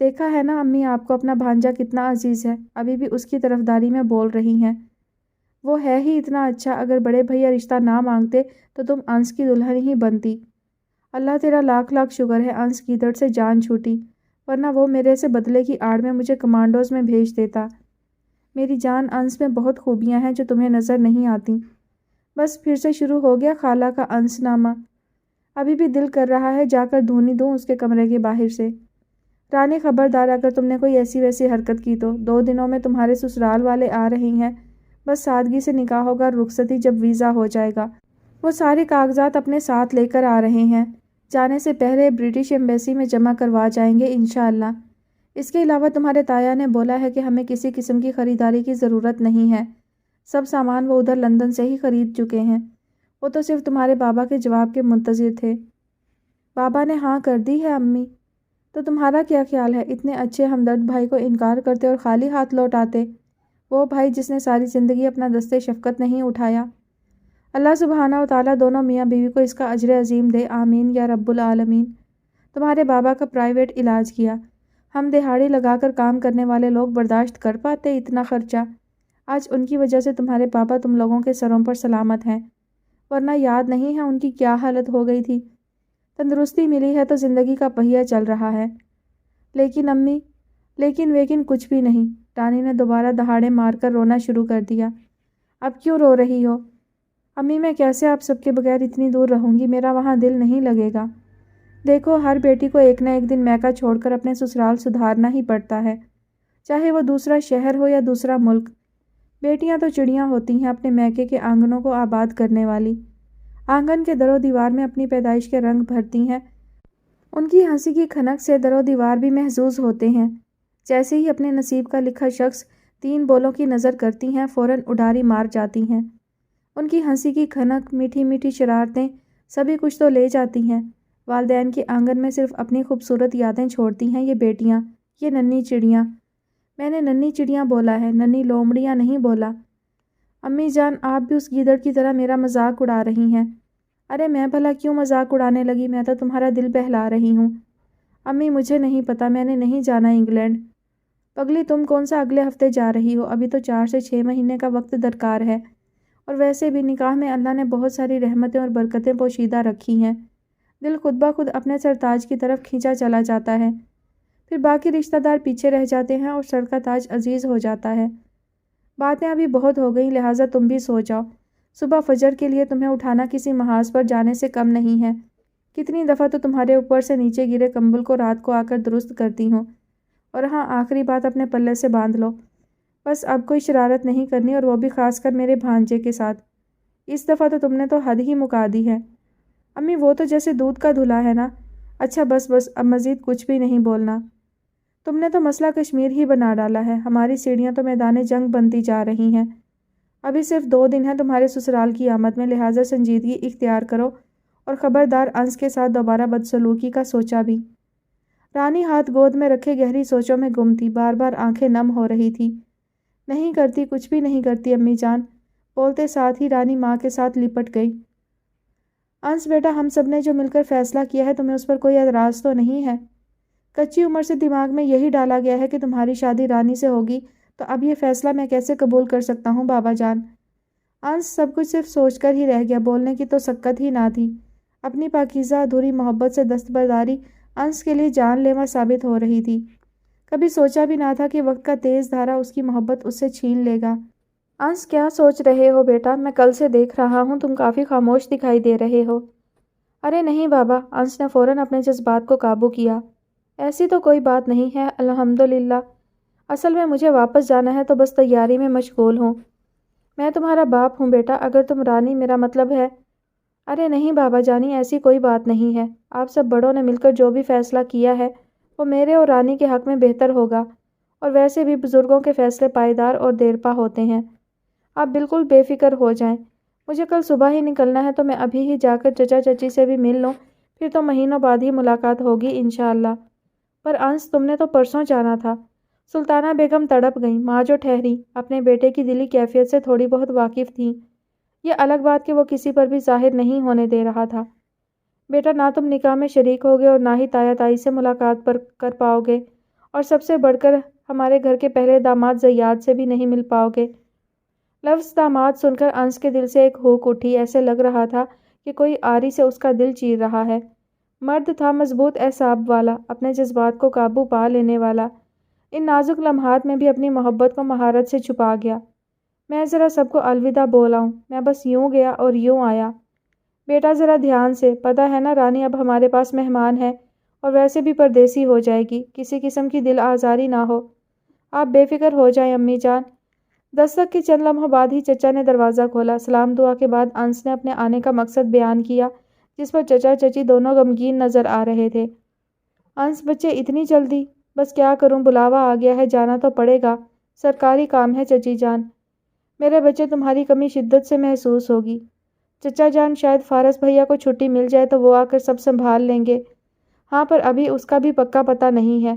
دیکھا ہے نا امی آپ کو اپنا بھانجا کتنا عزیز ہے، ابھی بھی اس کی طرفداری میں بول رہی ہیں۔ وہ ہے ہی اتنا اچھا، اگر بڑے بھیا رشتہ نہ مانگتے تو تم انس کی دلہن ہی بنتی۔ اللہ تیرا لاکھ لاکھ شکر ہے انس گیدڑ سے جان چھوٹی، ورنہ وہ میرے سے بدلے کی آڑ میں مجھے کمانڈوز میں بھیج دیتا۔ میری جان انس میں بہت خوبیاں ہیں جو تمہیں نظر نہیں آتی۔ بس پھر سے شروع ہو گیا خالہ کا انس نامہ۔ ابھی بھی دل کر رہا ہے جا کر دھونی دوں اس کے کمرے کے باہر سے۔ رانی خبردار، اگر تم نے کوئی ایسی ویسی حرکت کی تو 2 دنوں میں تمہارے سسرال والے آ رہے ہیں، بس سادگی سے نکاح ہوگا، رخصتی جب ویزا ہو جائے گا۔ وہ سارے کاغذات اپنے ساتھ لے کر آ رہے ہیں، جانے سے پہلے برٹش ایمبیسی میں جمع کروا جائیں گے انشاءاللہ۔ اس کے علاوہ تمہارے تایا نے بولا ہے کہ ہمیں کسی قسم کی خریداری کی ضرورت نہیں ہے، سب سامان وہ ادھر لندن سے ہی خرید چکے ہیں، وہ تو صرف تمہارے بابا کے جواب کے منتظر تھے۔ بابا نے ہاں کر دی ہے امی؟ تو تمہارا کیا خیال ہے اتنے اچھے ہمدرد بھائی کو انکار کرتے اور خالی ہاتھ لوٹ آتے؟ وہ بھائی جس نے ساری زندگی اپنا دستے شفقت نہیں اٹھایا۔ اللہ سبحانہ و تعالیٰ دونوں میاں بیوی کو اس کا اجر عظیم دے، آمین یا رب العالمین۔ تمہارے بابا کا پرائیویٹ علاج کیا، ہم دہاڑی لگا کر کام کرنے والے لوگ برداشت کر پاتے اتنا خرچہ؟ آج ان کی وجہ سے تمہارے پاپا تم لوگوں کے سروں پر سلامت ہیں، ورنہ یاد نہیں ہے ان کی کیا حالت ہو گئی تھی۔ تندرستی ملی ہے تو زندگی کا پہیہ چل رہا ہے۔ لیکن امی، لیکن ویکن کچھ بھی نہیں۔ رانی نے دوبارہ دہاڑے مار کر رونا شروع کر دیا۔ اب کیوں رو رہی ہو؟ امی میں کیسے آپ سب کے بغیر اتنی دور رہوں گی، میرا وہاں دل نہیں لگے گا۔ دیکھو ہر بیٹی کو ایک نہ ایک دن میکہ چھوڑ کر اپنے سسرال سدھارنا ہی پڑتا ہے، چاہے وہ دوسرا شہر ہو یا دوسرا ملک۔ بیٹیاں تو چڑیاں ہوتی ہیں اپنے میکے کے آنگنوں کو آباد کرنے والی، آنگن کے در و دیوار میں اپنی پیدائش کے رنگ بھرتی ہیں، ان کی ہنسی کی کھنک سے در و دیوار بھی محظوظ ہوتے ہیں۔ جیسے ہی اپنے نصیب کا لکھا شخص 3 بولوں کی نظر کرتی ہیں فوراً اڈاری مار جاتی ہیں۔ ان کی ہنسی کی کھنک، میٹھی میٹھی شرارتیں سبھی کچھ تو لے جاتی ہیں، والدین کے آنگن میں صرف اپنی خوبصورت یادیں چھوڑتی ہیں یہ بیٹیاں، یہ ننھی چڑیاں۔ میں نے ننھی چڑیاں بولا ہے، ننھی لومڑیاں نہیں بولا۔ امی جان آپ بھی اس گیدڑ کی طرح میرا مذاق اڑا رہی ہیں۔ ارے میں بھلا کیوں مذاق اڑانے لگی، میں تو تمہارا دل بہلا رہی ہوں۔ امی مجھے نہیں پتا، میں نے نہیں جانا انگلینڈ۔ پگلی تم کون سا اگلے ہفتے جا رہی ہو، ابھی تو 4 سے 6 مہینے کا وقت درکار ہے، اور ویسے بھی نکاح میں اللہ نے بہت ساری رحمتیں اور برکتیں پوشیدہ رکھی ہیں، دل خود بخود اپنے سرتاج کی طرف کھینچا چلا جاتا ہے، پھر باقی رشتہ دار پیچھے رہ جاتے ہیں اور سر کا تاج عزیز ہو جاتا ہے۔ باتیں ابھی بہت ہو گئیں، لہٰذا تم بھی سو جاؤ، صبح فجر کے لیے تمہیں اٹھانا کسی محاذ پر جانے سے کم نہیں ہے۔ کتنی دفعہ تو تمہارے اوپر سے نیچے گرے کمبل کو رات کو آ کر درست کرتی ہوں، اور ہاں آخری بات اپنے پلے سے باندھ لو، بس اب کوئی شرارت نہیں کرنی، اور وہ بھی خاص کر میرے بھانجے کے ساتھ۔ اس دفعہ تو تم نے تو حد ہی مکا دی ہے۔ امی وہ تو جیسے دودھ کا دھلا ہے نا۔ اچھا بس بس، اب مزید کچھ بھی نہیں بولنا۔ تم نے تو مسئلہ کشمیر ہی بنا ڈالا ہے، ہماری سیڑھیاں تو میدان جنگ بنتی جا رہی ہیں۔ ابھی صرف 2 دن ہیں تمہارے سسرال کی آمد میں، لہٰذا سنجیدگی اختیار کرو، اور خبردار انس کے ساتھ دوبارہ بدسلوکی کا سوچا بھی۔ رانی ہاتھ گود میں رکھے گہری سوچوں میں گم تھی، بار بار آنکھیں نم ہو رہی تھی۔ نہیں کرتی، کچھ بھی نہیں کرتی امی جان، بولتے ساتھ ہی رانی ماں کے ساتھ لپٹ گئی۔ انس بیٹا، ہم سب نے جو مل کر فیصلہ کیا ہے، تمہیں اس پر کوئی اعتراض تو نہیں ہے؟ کچی عمر سے دماغ میں یہی ڈالا گیا ہے کہ تمہاری شادی رانی سے ہوگی، تو اب یہ فیصلہ میں کیسے قبول کر سکتا ہوں بابا جان؟ انس سب کچھ صرف سوچ کر ہی رہ گیا، بولنے کی تو سکت ہی نہ تھی۔ اپنی پاکیزہ ادھوری محبت سے دستبرداری انس کے لیے جان لیوا ثابت ہو رہی تھی۔ کبھی سوچا بھی نہ تھا کہ وقت کا تیز دھارا اس کی محبت اس سے چھین لے گا۔ انس کیا سوچ رہے ہو بیٹا؟ میں کل سے دیکھ رہا ہوں تم کافی خاموش دکھائی دے رہے ہو۔ ارے نہیں بابا، انس نے فوراً اپنے جذبات کو قابو کیا۔ ایسی تو کوئی بات نہیں ہے الحمدللہ، اصل میں مجھے واپس جانا ہے تو بس تیاری میں مشغول ہوں۔ میں تمہارا باپ ہوں بیٹا، اگر تم رانی میرا مطلب ہے۔ ارے نہیں بابا جانی، ایسی کوئی بات نہیں ہے، آپ سب بڑوں نے مل کر جو بھی فیصلہ کیا ہے وہ میرے اور رانی کے حق میں بہتر ہوگا، اور ویسے بھی بزرگوں کے فیصلے پائیدار اور دیرپا ہوتے ہیں۔ آپ بالکل بے فکر ہو جائیں، مجھے کل صبح ہی نکلنا ہے تو میں ابھی ہی جا کر چچا چچی سے بھی مل لوں، پھر تو مہینوں بعد ہی ملاقات ہوگی انشاءاللہ۔ پر انس تم نے تو پرسوں جانا تھا۔ سلطانہ بیگم تڑپ گئیں، ماں جو ٹھہری، اپنے بیٹے کی دلی کیفیت سے تھوڑی بہت واقف تھیں۔ یہ الگ بات کہ وہ کسی پر بھی ظاہر نہیں ہونے دے رہا تھا۔ بیٹا نہ تم نکاح میں شریک ہوگے اور نہ ہی تایا تائی سے ملاقات کر پاؤ گے، اور سب سے بڑھ کر ہمارے گھر کے پہلے داماد زیاد سے بھی نہیں مل پاؤ گے۔ لفظ داماد سن کر انس کے دل سے ایک ہوک اٹھی، ایسے لگ رہا تھا کہ کوئی آری سے اس کا دل چیر رہا ہے۔ مرد تھا مضبوط اعصاب والا، اپنے جذبات کو قابو پا لینے والا، ان نازک لمحات میں بھی اپنی محبت کو مہارت سے چھپا گیا۔ میں ذرا سب کو الوداع بولاؤں، میں بس یوں گیا اور یوں آیا۔ بیٹا ذرا دھیان سے، پتہ ہے نا رانی اب ہمارے پاس مہمان ہے اور ویسے بھی پردیسی ہو جائے گی، کسی قسم کی دل آزاری نہ ہو۔ آپ بے فکر ہو جائیں امی جان۔ دستک کے چند لمحوں بعد ہی چچا نے دروازہ کھولا۔ سلام دعا کے بعد انس نے اپنے آنے کا مقصد بیان کیا، جس پر چچا چچی دونوں غمگین نظر آ رہے تھے۔ انس بچے اتنی جلدی؟ بس کیا کروں، بلاوا آ گیا ہے، جانا تو پڑے گا، سرکاری کام ہے چچی جان۔ میرے بچے تمہاری کمی شدت سے محسوس ہوگی چچا جان، شاید فارس بھیا کو چھٹی مل جائے تو وہ آ کر سب سنبھال لیں گے۔ ہاں پر ابھی اس کا بھی پکا پتہ نہیں ہے،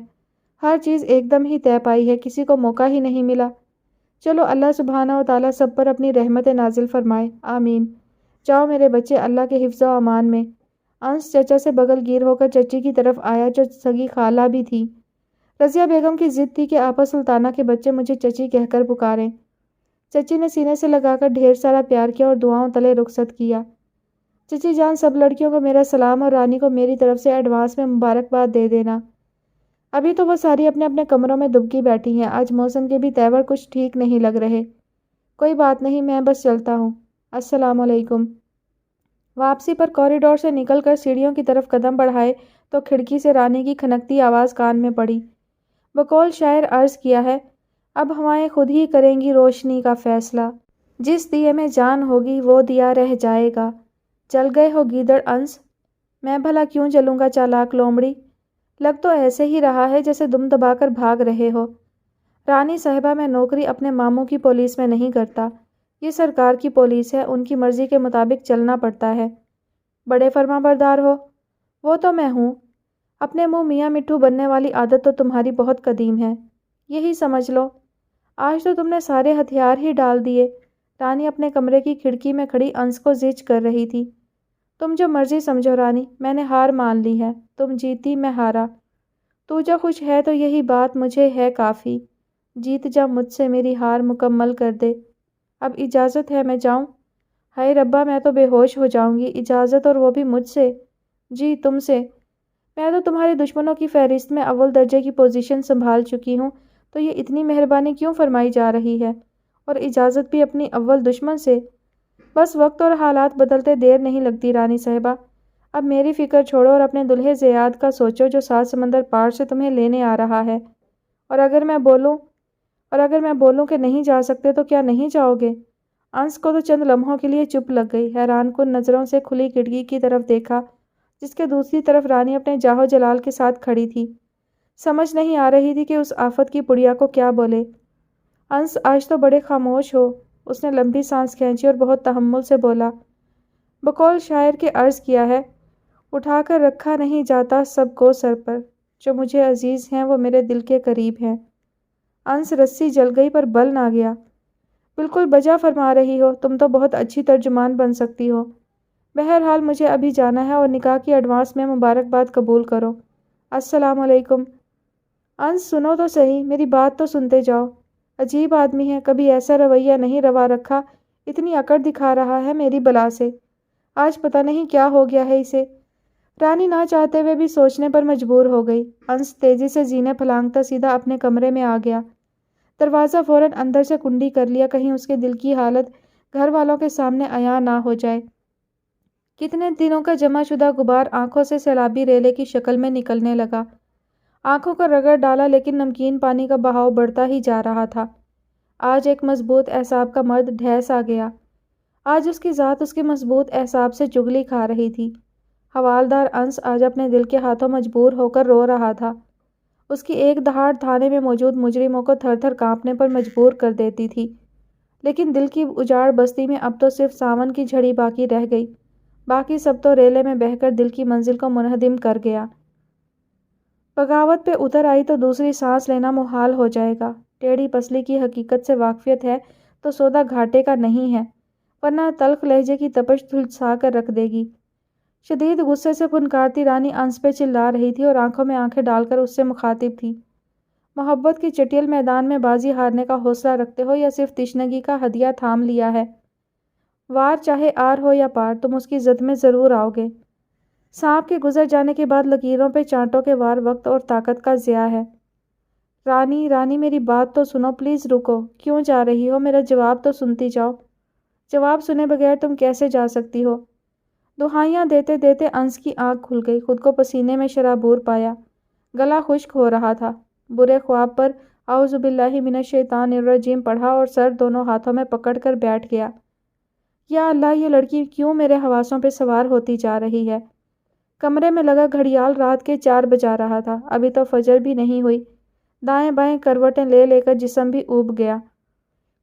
ہر چیز ایک دم ہی طے پائی ہے، کسی کو موقع ہی نہیں ملا۔ چلو اللہ سبحانہ و تعالیٰ سب پر اپنی رحمت نازل فرمائے، آمین۔ جاؤ میرے بچے اللہ کے حفظ و امان میں۔ انس چچا سے بغل گیر ہو کر چچی کی طرف آیا جو سگی خالہ بھی تھی۔ رضیہ بیگم کی ضد تھی کہ آپا سلطانہ کے بچے مجھے چچی کہہ کر پکاریں۔ چچی نے سینے سے لگا کر ڈھیر سارا پیار کیا اور دعاؤں تلے رخصت کیا۔ چچی جان، سب لڑکیوں کو میرا سلام اور رانی کو میری طرف سے ایڈوانس میں مبارکباد دے دینا۔ ابھی تو وہ ساری اپنے اپنے کمروں میں دبکی بیٹھی ہیں، آج موسم کے بھی تیور کچھ ٹھیک نہیں لگ رہے۔ کوئی بات نہیں، میں بس چلتا ہوں، السلام علیکم۔ واپسی پر کوریڈور سے نکل کر سیڑھیوں کی طرف قدم بڑھائے تو کھڑکی سے رانی کی کھنکتی آواز کان میں پڑی۔ بقول شاعر عرض کیا ہے، اب ہوائیں خود ہی کریں گی روشنی کا فیصلہ، جس دیے میں جان ہوگی وہ دیا رہ جائے گا۔ جل گئے ہو گیدڑ انس؟ میں بھلا کیوں جلوں گا چالاک لومڑی؟ لگ تو ایسے ہی رہا ہے جیسے دم دبا کر بھاگ رہے ہو۔ رانی صاحبہ، میں نوکری اپنے ماموں کی پولیس میں نہیں کرتا، یہ سرکار کی پولیس ہے، ان کی مرضی کے مطابق چلنا پڑتا ہے۔ بڑے فرما بردار ہو۔ وہ تو میں ہوں، اپنے منہ میاں مٹھو بننے والی عادت تو تمہاری بہت قدیم ہے، یہی سمجھ لو۔ آج تو تم نے سارے ہتھیار ہی ڈال دیے۔ رانی اپنے کمرے کی کھڑکی میں کھڑی انس کو زج کر رہی تھی۔ تم جو مرضی سمجھو رانی، میں نے ہار مان لی ہے، تم جیتی میں ہارا۔ تو جو خوش ہے تو یہی بات مجھے ہے کافی، جیت جا مجھ سے میری ہار مکمل کر دے۔ اب اجازت ہے میں جاؤں؟ ہائے ربا، میں تو بے ہوش ہو جاؤں گی، اجازت اور وہ بھی مجھ سے؟ جی تم سے؟ میں تو تمہارے دشمنوں کی فہرست میں اول درجے کی پوزیشن سنبھال چکی ہوں، تو یہ اتنی مہربانی کیوں فرمائی جا رہی ہے؟ اور اجازت بھی اپنی اول دشمن سے؟ بس وقت اور حالات بدلتے دیر نہیں لگتی رانی صاحبہ۔ اب میری فکر چھوڑو اور اپنے دلہے زیاد کا سوچو جو 7 سمندر پار سے تمہیں لینے آ رہا ہے۔ اور اگر میں بولوں کہ نہیں جا سکتے تو کیا نہیں جاؤ گے؟ انس کو تو چند لمحوں کے لیے چپ لگ گئی، حیران کن نظروں سے کھلی کھڑکی کی طرف دیکھا جس کے دوسری طرف رانی اپنے جاہو جلال کے ساتھ کھڑی تھی۔ سمجھ نہیں آ رہی تھی کہ اس آفت کی پڑیا کو کیا بولے۔ انس آج تو بڑے خاموش ہو، اس نے لمبی سانس کھینچی اور بہت تحمل سے بولا، بقول شاعر کے عرض کیا ہے، اٹھا کر رکھا نہیں جاتا سب کو سر پر، جو مجھے عزیز ہیں وہ میرے دل کے قریب ہیں۔ انس رسی جل گئی پر بل نہ گیا۔ بالکل بجا فرما رہی ہو، تم تو بہت اچھی ترجمان بن سکتی ہو۔ بہرحال مجھے ابھی جانا ہے اور نکاح کی ایڈوانس میں مبارکباد قبول کرو، السلام علیکم۔ انس سنو تو صحیح، میری بات تو سنتے جاؤ۔ عجیب آدمی ہے، کبھی ایسا رویہ نہیں روا رکھا، اتنی اکڑ دکھا رہا ہے میری بلا سے، آج پتہ نہیں کیا ہو گیا ہے اسے۔ رانی نہ چاہتے ہوئے بھی سوچنے پر مجبور ہو گئی۔ انس تیزی سے زینے پھلانگتا سیدھا اپنے کمرے میں آ گیا۔ دروازہ فوراً اندر سے کنڈی کر لیا، کہیں اس کے دل کی حالت گھر والوں کے سامنے عیاں نہ ہو جائے۔ کتنے دنوں کا جمع شدہ غبار آنکھوں سے سیلابی ریلے کی شکل میں نکلنے لگا۔ آنکھوں کو رگڑ ڈالا لیکن نمکین پانی کا بہاؤ بڑھتا ہی جا رہا تھا۔ آج ایک مضبوط اعصاب کا مرد ڈھیس آ گیا۔ آج اس کی ذات اس کے مضبوط اعصاب سے چغلی کھا رہی تھی۔ حوالدار انس آج اپنے دل کے ہاتھوں مجبور ہو کر رو رہا تھا۔ اس کی ایک دہاڑ تھانے میں موجود مجرموں کو تھر تھر کانپنے پر مجبور کر دیتی تھی، لیکن دل کی اجاڑ بستی میں اب تو صرف ساون کی جھڑی باقی رہ گئی، باقی سب تو ریلے میں بہہ کر دل کی منزل کو منہدم کر گیا۔ بغاوت پہ اتر آئی تو دوسری سانس لینا محال ہو جائے گا۔ ٹیڑھی پسلی کی حقیقت سے واقفیت ہے تو سودا گھاٹے کا نہیں ہے، ورنہ تلخ لہجے کی تپش جھلسا کر رکھ دے گی۔ شدید غصے سے پھنکارتی رانی انس پہ چلا رہی تھی اور آنکھوں میں آنکھیں ڈال کر اس سے مخاطب تھی، محبت کی چٹیل میدان میں بازی ہارنے کا حوصلہ رکھتے ہو یا صرف تشنگی کا ہدیہ تھام لیا ہے؟ وار چاہے آر ہو یا پار، تم اس کی زد میں ضرور آؤ گے۔ سانپ کے گزر جانے کے بعد لکیروں پہ چانٹوں کے وار وقت اور طاقت کا ضیاع ہے۔ رانی میری بات تو سنو، پلیز رکو، کیوں جا رہی ہو؟ میرا جواب تو سنتی جاؤ۔ جواب سنے بغیر تم کیسے جا سکتی ہو؟ دہائیاں دیتے دیتے انس کی آنکھ کھل گئی، خود کو پسینے میں شرابور پایا، گلا خشک ہو رہا تھا۔ برے خواب پر اعوذ باللہ من الشیطان الرجیم پڑھا اور سر دونوں ہاتھوں میں پکڑ کر بیٹھ گیا۔ یا اللہ، یہ لڑکی کیوں میرے حواسوں پہ سوار ہوتی جا رہی ہے؟ کمرے میں لگا گھڑیال رات کے 4 بجا رہا تھا، ابھی تو فجر بھی نہیں ہوئی۔ دائیں بائیں کروٹیں لے لے کر جسم بھی اوب گیا۔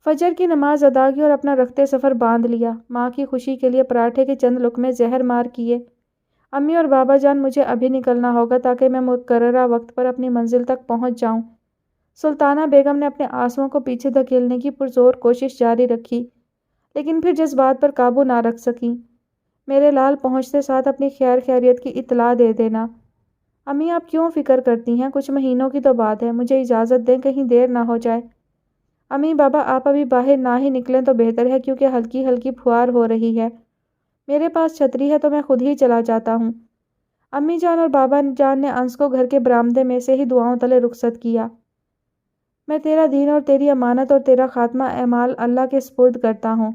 فجر کی نماز ادا کی اور اپنا رخت سفر باندھ لیا۔ ماں کی خوشی کے لیے پراٹھے کے چند لقمے زہر مار کیے۔ امی اور بابا جان، مجھے ابھی نکلنا ہوگا تاکہ میں مقررہ وقت پر اپنی منزل تک پہنچ جاؤں۔ سلطانہ بیگم نے اپنے آنسوؤں کو پیچھے دھکیلنے کی پرزور کوشش جاری رکھی، لیکن پھر جذبات پر قابو نہ رکھ سکیں۔ میرے لال پہنچتے ساتھ اپنی خیر خیریت کی اطلاع دے دینا۔ امی، آپ کیوں فکر کرتی ہیں؟ کچھ مہینوں کی تو بات ہے، مجھے اجازت دیں، کہیں دیر نہ ہو جائے۔ امی بابا، آپ ابھی باہر نہ ہی نکلیں تو بہتر ہے، کیونکہ ہلکی ہلکی پھوار ہو رہی ہے۔ میرے پاس چھتری ہے تو میں خود ہی چلا جاتا ہوں۔ امی جان اور بابا جان نے انس کو گھر کے برآمدے میں سے ہی دعاؤں تلے رخصت کیا۔ میں تیرا دین اور تیری امانت اور تیرا خاتمہ اعمال اللہ کے سپرد کرتا ہوں۔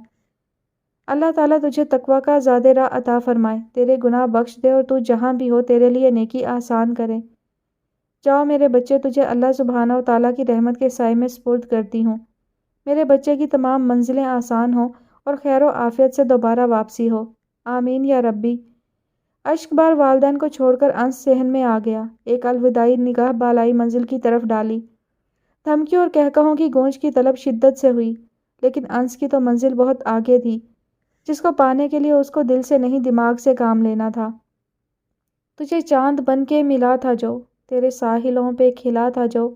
اللہ تعالیٰ تجھے تقویٰ کا زیادہ راہ عطا فرمائے، تیرے گناہ بخش دے اور تو جہاں بھی ہو تیرے لیے نیکی آسان کرے۔ جاؤ میرے بچے، تجھے اللہ سبحانہ و تعالیٰ کی رحمت کے سائے میں سپرد کرتی ہوں۔ میرے بچے کی تمام منزلیں آسان ہوں اور خیر و عافیت سے دوبارہ واپسی ہو، آمین یا ربی۔ اشک بار والدین کو چھوڑ کر انس صحن میں آ گیا۔ ایک الوداعی نگاہ بالائی منزل کی طرف ڈالی۔ دھمکی اور قہقہوں کی گونج کی طلب شدت سے ہوئی، لیکن انس کی تو منزل بہت آگے تھی، جس کو پانے کے لیے اس کو دل سے نہیں دماغ سے کام لینا تھا۔ تجھے چاند بن کے ملا تھا جو، تیرے ساحلوں پہ کھلا تھا جو،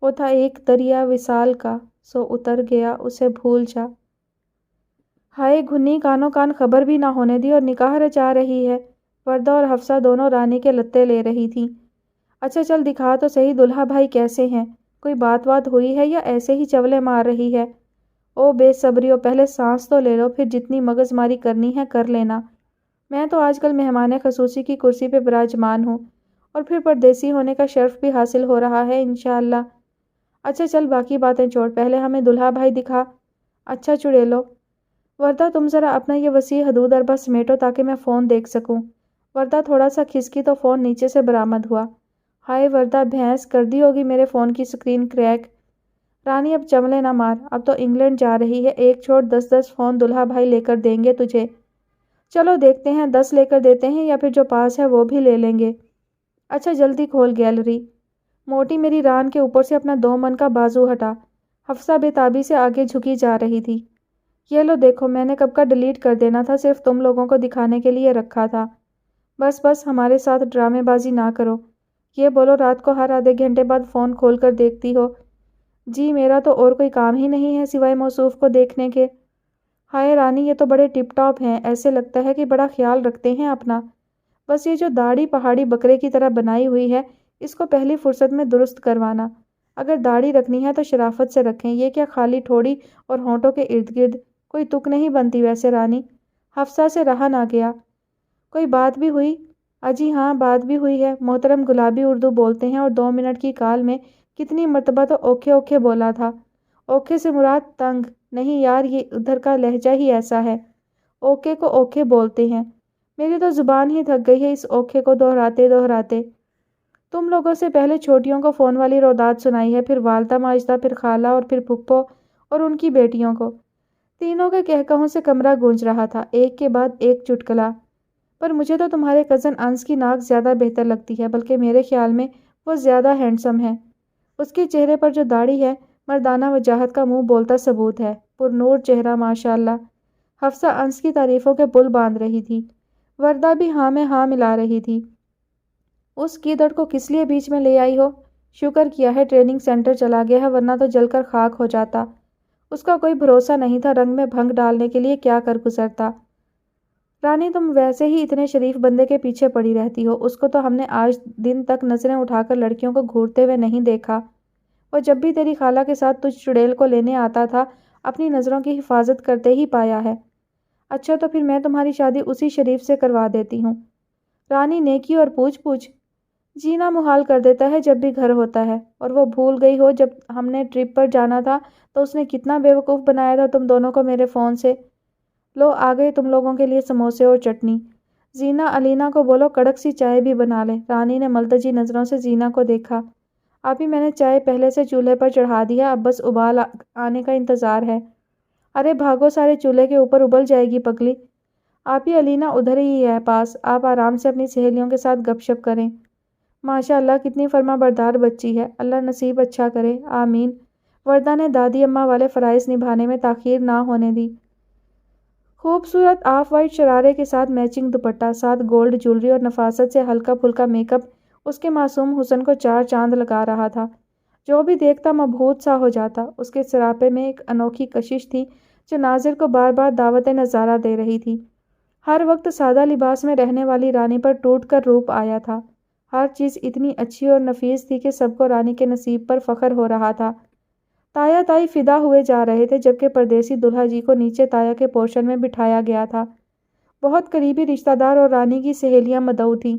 وہ تھا ایک دریا وصال کا، سو اتر گیا اسے بھول جا۔ ہائے، گھنی کانوں کان خبر بھی نہ ہونے دی اور نکاح رچا رہی ہے۔ وردہ اور حفصہ دونوں رانی کے لتے لے رہی تھیں۔ اچھا چل دکھا تو صحیح دلہا بھائی کیسے ہیں؟ کوئی بات ہوئی ہے یا ایسے ہی چولے مار رہی ہے؟ او بے صبریو، پہلے سانس تو لے لو، پھر جتنی مغز ماری کرنی ہے کر لینا۔ میں تو آج کل مہمان خصوصی کی کرسی پہ براجمان ہوں، اور پھر پردیسی ہونے کا شرف بھی حاصل ہو رہا ہے انشاءاللہ۔ اچھا چل باقی باتیں چھوڑ، پہلے ہمیں دلہا بھائی دکھا۔ اچھا چڑیلو، وردہ تم ذرا اپنا یہ وسیع حدود اربہ سمیٹو تاکہ میں فون دیکھ سکوں۔ وردہ تھوڑا سا کھسکی تو فون نیچے سے برآمد ہوا۔ ہائے وردہ، بھینس کر دی ہوگی میرے فون کی سکرین کریک۔ رانی اب چملے نہ مار، اب تو انگلینڈ جا رہی ہے، ایک چھوڑ 10 فون دلہا بھائی لے کر دیں گے تجھے۔ چلو دیکھتے ہیں، 10 لے کر دیتے ہیں یا پھر جو پاس ہے وہ بھی لے لیں گے۔ اچھا جلدی کھول گیلری۔ موٹی میری ران کے اوپر سے اپنا 2 من کا بازو ہٹا۔ حفصہ بے تابی سے آگے جھکی جا رہی تھی۔ یہ لو دیکھو، میں نے کب کا ڈیلیٹ کر دینا تھا، صرف تم لوگوں کو دکھانے کے لیے رکھا تھا۔ بس ہمارے ساتھ ڈرامے بازی نہ کرو۔ یہ بولو، رات کو ہر آدھے گھنٹے بعد فون کھول کر دیکھتی ہو؟ جی، میرا تو اور کوئی کام ہی نہیں ہے سوائے موصوف کو دیکھنے کے۔ ہائے رانی، یہ تو بڑے ٹپ ٹاپ ہیں، ایسے لگتا ہے کہ بڑا خیال رکھتے ہیں اپنا۔ بس یہ جو داڑھی پہاڑی بکرے کی طرح بنائی ہوئی ہے، اس کو پہلی فرصت میں درست کروانا۔ اگر داڑھی رکھنی ہے تو شرافت سے رکھیں، یہ کیا خالی ٹھوڑی اور ہونٹوں کے ارد گرد؟ کوئی تک نہیں بنتی ویسے رانی۔ حفصہ سے رہا نہ گیا۔ کوئی بات بھی ہوئی؟ اجی ہاں، بات بھی ہوئی ہے۔ محترم گلابی اردو بولتے ہیں اور 2 منٹ کی کال میں کتنی مرتبہ تو اوکھے اوکھے بولا تھا۔ اوکھے سے مراد تنگ نہیں یار، یہ ادھر کا لہجہ ہی ایسا ہے۔ اوکے کو اوکھے بولتے ہیں۔ میری تو زبان ہی تھک گئی ہے اس اوکھے کو دہراتے۔ تم لوگوں سے پہلے چھوٹیوں کو فون والی روداد سنائی ہے، پھر والدہ ماجدہ، پھر خالہ اور پھر پھپھو اور ان کی بیٹیوں کو۔ تینوں کے کہکہوں سے کمرہ گونج رہا تھا، ایک کے بعد ایک چٹکلا۔ پر مجھے تو تمہارے کزن انس کی ناک زیادہ بہتر لگتی ہے، بلکہ میرے خیال میں وہ زیادہ ہینڈسم ہے۔ اس کے چہرے پر جو داڑھی ہے، مردانہ وجاہت کا منہ بولتا ثبوت ہے۔ پر نور چہرہ ماشاءاللہ۔ حفصہ انس کی تعریفوں کے پل باندھ رہی تھی، وردہ بھی ہاں میں ہاں ملا رہی تھی۔ اس کیدڑ کو کس لیے بیچ میں لے آئی ہو؟ شکر کیا ہے ٹریننگ سینٹر چلا گیا ہے، ورنہ تو جل کر خاک ہو جاتا۔ اس کا کوئی بھروسہ نہیں تھا، رنگ میں بھنگ ڈالنے کے لیے کیا کر گزرتا۔ رانی، تم ویسے ہی اتنے شریف بندے کے پیچھے پڑی رہتی ہو، اس کو تو ہم نے آج دن تک نظریں اٹھا کر لڑکیوں کو گھورتے ہوئے نہیں دیکھا۔ اور جب بھی تیری خالہ کے ساتھ تجھ چڑیل کو لینے آتا تھا اپنی نظروں کی حفاظت کرتے ہی پایا ہے۔ اچھا تو پھر میں تمہاری شادی اسی شریف سے کروا دیتی ہوں۔ رانی نیکی اور پوچھ جینا محال کر دیتا ہے جب بھی گھر ہوتا ہے، اور وہ بھول گئی ہو جب ہم نے ٹرپ پر جانا تھا تو اس نے کتنا بیوقوف بنایا تھا تم دونوں کو میرے فون سے۔ لو آ گئے تم لوگوں کے لیے سموسے اور چٹنی۔ زینا علینا کو بولو کڑک سی چائے بھی بنا لے۔ رانی نے ملتجی نظروں سے زینا کو دیکھا۔ آپی میں نے چائے پہلے سے چولہے پر چڑھا دی ہے، اب بس ابال آنے کا انتظار ہے۔ ارے بھاگو سارے چولہے کے اوپر ابل جائے گی پگلی۔ آپی علینا ادھر ہی ہے پاس، آپ آرام سے اپنی سہیلیوں کے ساتھ گپ شپ کریں۔ ماشاء اللہ کتنی فرما بردار بچی ہے، اللہ نصیب اچھا کرے، آمین۔ وردہ نے دادی اماں والے فرائض نبھانے میں تاخیر نہ ہونے دی۔ خوبصورت آف وائٹ شرارے کے ساتھ میچنگ دوپٹہ، ساتھ گولڈ جولری اور نفاست سے ہلکا پھلکا میک اپ اس کے معصوم حسن کو چار چاند لگا رہا تھا۔ جو بھی دیکھتا مبہوت سا ہو جاتا۔ اس کے سراپے میں ایک انوکھی کشش تھی جو ناظر کو بار بار دعوت نظارہ دے رہی تھی۔ ہر وقت سادہ لباس میں رہنے والی رانی پر ٹوٹ کر روپ آیا تھا۔ ہر چیز اتنی اچھی اور نفیس تھی کہ سب کو رانی کے نصیب پر فخر ہو رہا تھا۔ تایا تائی فدا ہوئے جا رہے تھے جبکہ پردیسی دلہا جی کو نیچے تایا کے پورشن میں بٹھایا گیا تھا۔ بہت قریبی رشتہ دار اور رانی کی سہیلیاں مدعو تھیں۔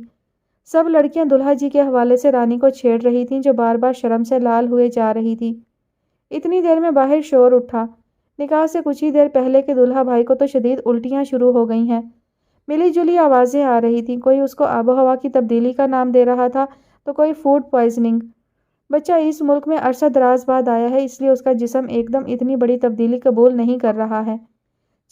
سب لڑکیاں دلہا جی کے حوالے سے رانی کو چھیڑ رہی تھیں جو بار بار شرم سے لال ہوئے جا رہی تھی۔ اتنی دیر میں باہر شور اٹھا۔ نکاح سے کچھ ہی دیر پہلے کے دلہا بھائی کو تو شدید الٹیاں شروع ہو گئی ہیں۔ ملی جلی آوازیں آ رہی تھیں، کوئی اس کو آب و ہوا کی تبدیلی کا نام دے رہا تھا تو کوئی فوڈ پوائزننگ۔ بچہ اس ملک میں عرصہ دراز بعد آیا ہے اس لیے اس کا جسم ایک دم اتنی بڑی تبدیلی قبول نہیں کر رہا ہے۔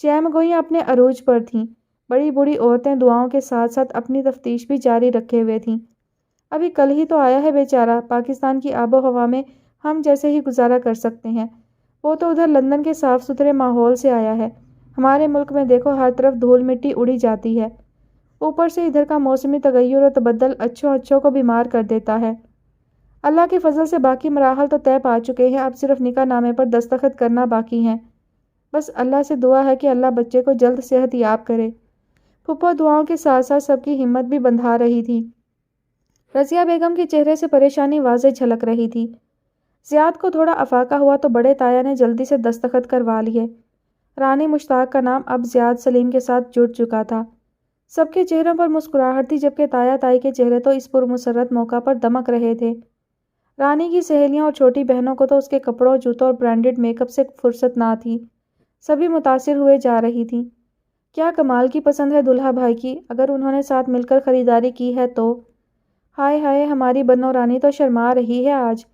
چیم گوئیاں اپنے عروج پر تھیں۔ بڑی بوڑھی عورتیں دعاؤں کے ساتھ ساتھ اپنی تفتیش بھی جاری رکھے ہوئے تھیں۔ ابھی کل ہی تو آیا ہے بیچارہ، پاکستان کی آب و ہوا میں ہم جیسے ہی گزارا کر سکتے ہیں، وہ تو ادھر لندن کے صاف ستھرے ماحول سے آیا ہے۔ ہمارے ملک میں دیکھو ہر طرف دھول مٹی اڑی جاتی ہے، اوپر سے ادھر کا موسمی تغیر و تبدل اچھوں کو بیمار کر دیتا ہے۔ اللہ کے فضل سے باقی مراحل تو طے پا چکے ہیں، اب صرف نکاح نامے پر دستخط کرنا باقی ہیں۔ بس اللہ سے دعا ہے کہ اللہ بچے کو جلد صحت یاب کرے۔ پھپھو دعاؤں کے ساتھ ساتھ سب کی ہمت بھی بندھا رہی تھی۔ رضیہ بیگم کے چہرے سے پریشانی واضح جھلک رہی تھی۔ زیاد کو تھوڑا افاقہ ہوا تو بڑے تایا نے جلدی سے دستخط کروا لیے۔ رانی مشتاق کا نام اب زیاد سلیم کے ساتھ جڑ چکا تھا۔ سب کے چہروں پر مسکراہٹ تھی جبکہ تایا تائی کے چہرے تو اس پرمسرت موقع پر دمک رہے تھے۔ رانی کی سہیلیاں اور چھوٹی بہنوں کو تو اس کے کپڑوں، جوتوں اور برانڈڈ میک اپ سے فرصت نہ تھی۔ سبھی متاثر ہوئے جا رہی تھیں۔ کیا کمال کی پسند ہے دلہا بھائی کی، اگر انہوں نے ساتھ مل کر خریداری کی ہے تو۔ ہائے ہائے ہماری بنو رانی تو شرما رہی ہے آج۔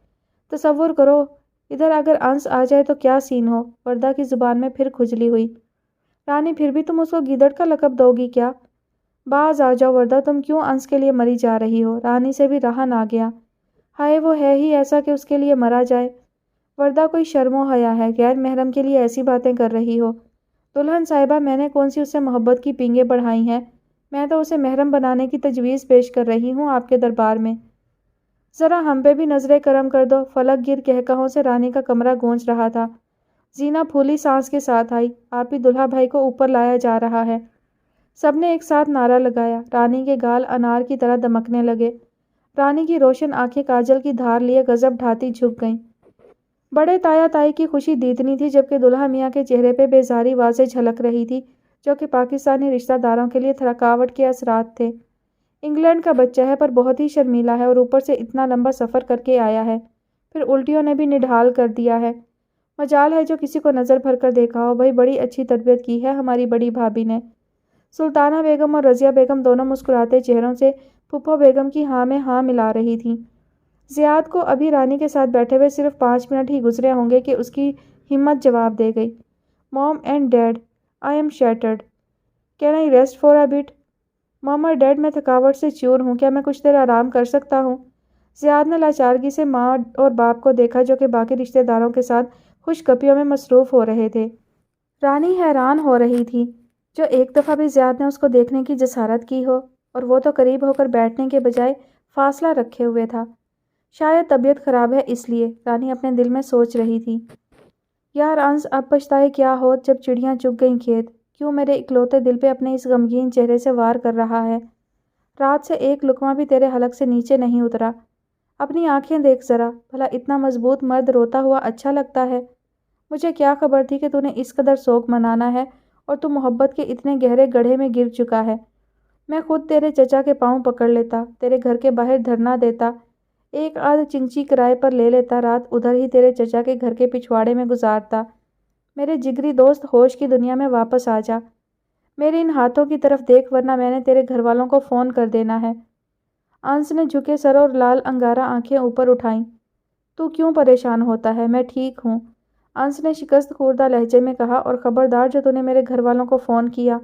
تصور کرو ادھر اگر انس آ جائے تو کیا سین ہو۔ وردہ کی زبان میں پھر کھجلی ہوئی۔ رانی پھر بھی تم اس کو گیدڑ کا لقب دو گی کیا؟ باز آ جاؤ وردہ، تم کیوں انس کے لیے مری جا رہی ہو؟ رانی سے بھی رہا نہ گیا۔ ہائے وہ ہے ہی ایسا کہ اس کے لیے مرا جائے۔ وردہ کوئی شرم و حیا ہے، غیر محرم کے لیے ایسی باتیں کر رہی ہو؟ دلہن صاحبہ میں نے کون سی اس سے محبت کی پینگیں بڑھائی ہیں، میں تو اسے محرم بنانے کی تجویز پیش کر رہی ہوں آپ کے دربار میں۔ ذرا ہم پہ بھی نظر کرم کر دو۔ فلک گر کہکہوں سے رانی کا کمرہ گونج رہا تھا۔ زینا پھولی سانس کے ساتھ آئی، آپ ہی دلہا بھائی کو اوپر لایا جا رہا ہے۔ سب نے ایک ساتھ نعرہ لگایا۔ رانی کے گال انار کی طرح دمکنے لگے۔ رانی کی روشن آنکھیں کاجل کی دھار لیے غضب ڈھاتی جھک گئیں۔ بڑے تایا تائی کی خوشی دیدنی تھی جبکہ دلہا میاں کے چہرے پہ بیزاری واضح جھلک رہی تھی جو کہ پاکستانی رشتہ داروں کے لیے تھکاوٹ کے اثرات تھے۔ انگلینڈ کا بچہ ہے پر بہت ہی شرمیلا ہے اور اوپر سے اتنا لمبا سفر کر کے آیا ہے، پھر الٹیوں نے بھی نڈھال کر دیا ہے۔ مجال ہے جو کسی کو نظر بھر کر دیکھا ہو، بھائی بڑی اچھی تربیت کی ہے ہماری بڑی بھابھی نے۔ سلطانہ بیگم اور رضیہ بیگم دونوں مسکراتے چہروں سے پھپھو بیگم کی ہاں میں ہاں ملا رہی تھیں۔ زیاد کو ابھی رانی کے ساتھ بیٹھے ہوئے صرف 5 منٹ ہی گزرے ہوں گے کہ اس کی ہمت جواب دے گئی۔ Mom and dad, I am shattered, can I rest for a bit? Mom اور ڈیڈ میں تھکاوٹ سے چور ہوں، کیا میں کچھ دیر آرام کر سکتا ہوں؟ زیاد نے لاچارگی سے ماں اور باپ کو دیکھا جو کہ باقی رشتہ داروں کے ساتھ خوش گپیوں میں مصروف ہو رہے تھے۔ رانی حیران ہو رہی تھی جو ایک دفعہ بھی زیاد نے اس کو دیکھنے کی جسارت کی ہو، اور وہ تو قریب ہو کر بیٹھنے کے بجائے فاصلہ رکھے ہوئے تھا۔ شاید طبیعت خراب ہے اس لیے، رانی اپنے دل میں سوچ رہی تھی۔ یار انس اب پچھتائے کیا ہو جب چڑیاں چگ گئیں کھیت، کیوں میرے اکلوتے دل پہ اپنے اس غمگین چہرے سے وار کر رہا ہے؟ رات سے ایک لقمہ بھی تیرے حلق سے نیچے نہیں اترا، اپنی آنکھیں دیکھ ذرا، بھلا اتنا مضبوط مرد روتا ہوا اچھا لگتا ہے؟ مجھے کیا خبر تھی کہ تو نے اس قدر شوق منانا ہے اور تو محبت کے اتنے گہرے گڑھے میں گر چکا ہے۔ میں خود تیرے چچا کے پاؤں پکڑ لیتا، تیرے گھر کے باہر دھرنا دیتا، ایک آدھ چنچی کرائے پر لے لیتا، رات ادھر ہی تیرے چچا کے گھر کے پچھواڑے میں گزارتا۔ میرے جگری دوست، ہوش کی دنیا میں واپس آ جا۔ میرے ان ہاتھوں کی طرف دیکھ ورنہ میں نے تیرے گھر والوں کو فون کر دینا ہے۔ انس نے جھکے سر اور لال انگارہ آنکھیں اوپر اٹھائیں۔ تو کیوں پریشان ہوتا ہے؟ میں ٹھیک ہوں، انس نے شکست خوردہ لہجے میں کہا، اور خبردار جو تو نے میرے گھر والوں کو فون کیا۔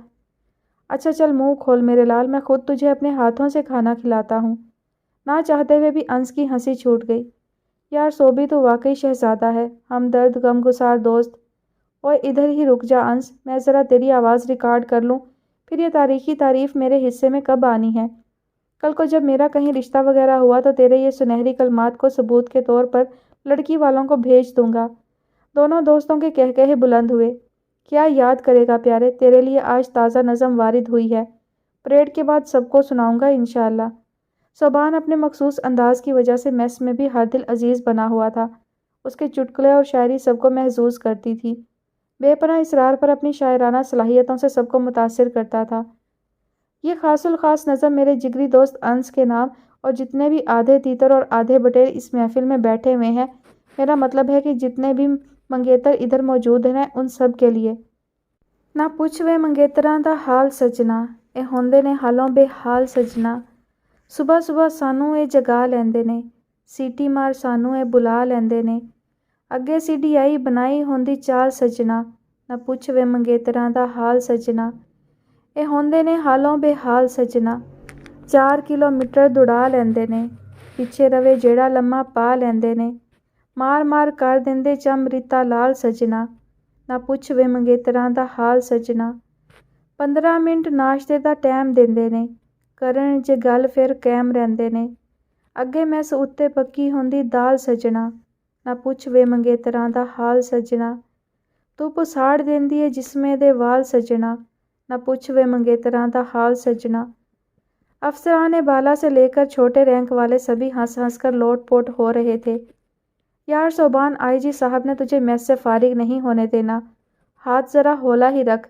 اچھا چل منہ کھول میرے لال، میں خود تجھے اپنے ہاتھوں سے کھانا کھلاتا ہوں۔ نہ چاہتے ہوئے بھی انس کی ہنسی چھوٹ گئی۔ یار سوبی تو واقعی شہزادہ ہے، ہمدرد غم گسار دوست۔ اوئے ادھر ہی رک جا انس، میں ذرا تیری آواز ریکارڈ کر لوں، پھر یہ تاریخی تعریف میرے حصے میں کب آنی ہے؟ کل کو جب میرا کہیں رشتہ وغیرہ ہوا تو تیرے یہ سنہری کلمات کو ثبوت کے طور پر لڑکی والوں کو بھیج دوں گا۔ دونوں دوستوں کے قہقہے بلند ہوئے۔ کیا یاد کرے گا پیارے، تیرے لیے آج تازہ نظم وارد ہوئی ہے، پریڈ کے بعد سب کو سناؤں گا انشاءاللہ۔ صوبان اپنے مخصوص انداز کی وجہ سے میس میں بھی ہر دل عزیز بنا ہوا تھا۔ اس کے چٹکلے اور شاعری سب کو محظوظ کرتی تھی، بے پناہ اصرار پر اپنی شاعرانہ صلاحیتوں سے سب کو متاثر کرتا تھا۔ یہ خاص الخاص نظم میرے جگری دوست انس کے نام، اور جتنے بھی آدھے تیتر اور آدھے بٹیر اس محفل میں بیٹھے ہوئے ہیں، میرا مطلب ہے کہ جتنے بھی منگیتر ادھر موجود ہیں، ان سب کے لیے۔ نہ پوچھ وے منگیتراں دا حال سجنا، اے ہوندے نے حالوں بے حال سجنا۔ صبح صبح سانوں اے جگا لیندے نے، سیٹی مار سانوں اے بلا لیندے نے۔ اگے سیڈی آئی بنائی ہوندی چال سجنا، نہ پوچھ وے منگیتراں دا حال سجنا۔ اے ہوندے نے حالوں بے حال سجنا۔ 4 کلومیٹر دوڑا لیندے نے، پیچھے روے جیڑا لمحہ پا لیندے نے۔ مار مار کر دیندے چم ریتا لال سجنا، نہ پوچھ وے منگیتراں دا حال سجنا۔ 15 منٹ ناشتے دا ٹائم دیندے نے، کرن جے گل پھر قائم رہندے نے۔ اگے میس اُتے پکی ہوندی دال سجنا، نہ پوچھ وے منگیتراں دا حال سجنا۔ تو پساڑ دیندی اے جسمے دے وال سجنا، نہ پوچھ وے منگیتراں دا حال سجنا۔ افسران بالا سے لے کر چھوٹے رینک والے سبھی ہنس ہنس کر لوٹ پوٹ ہو رہے تھے۔ یار صوبان، آئی جی صاحب نے تجھے میس سے فارغ نہیں ہونے دینا، ہاتھ ذرا ہولا ہی رکھ۔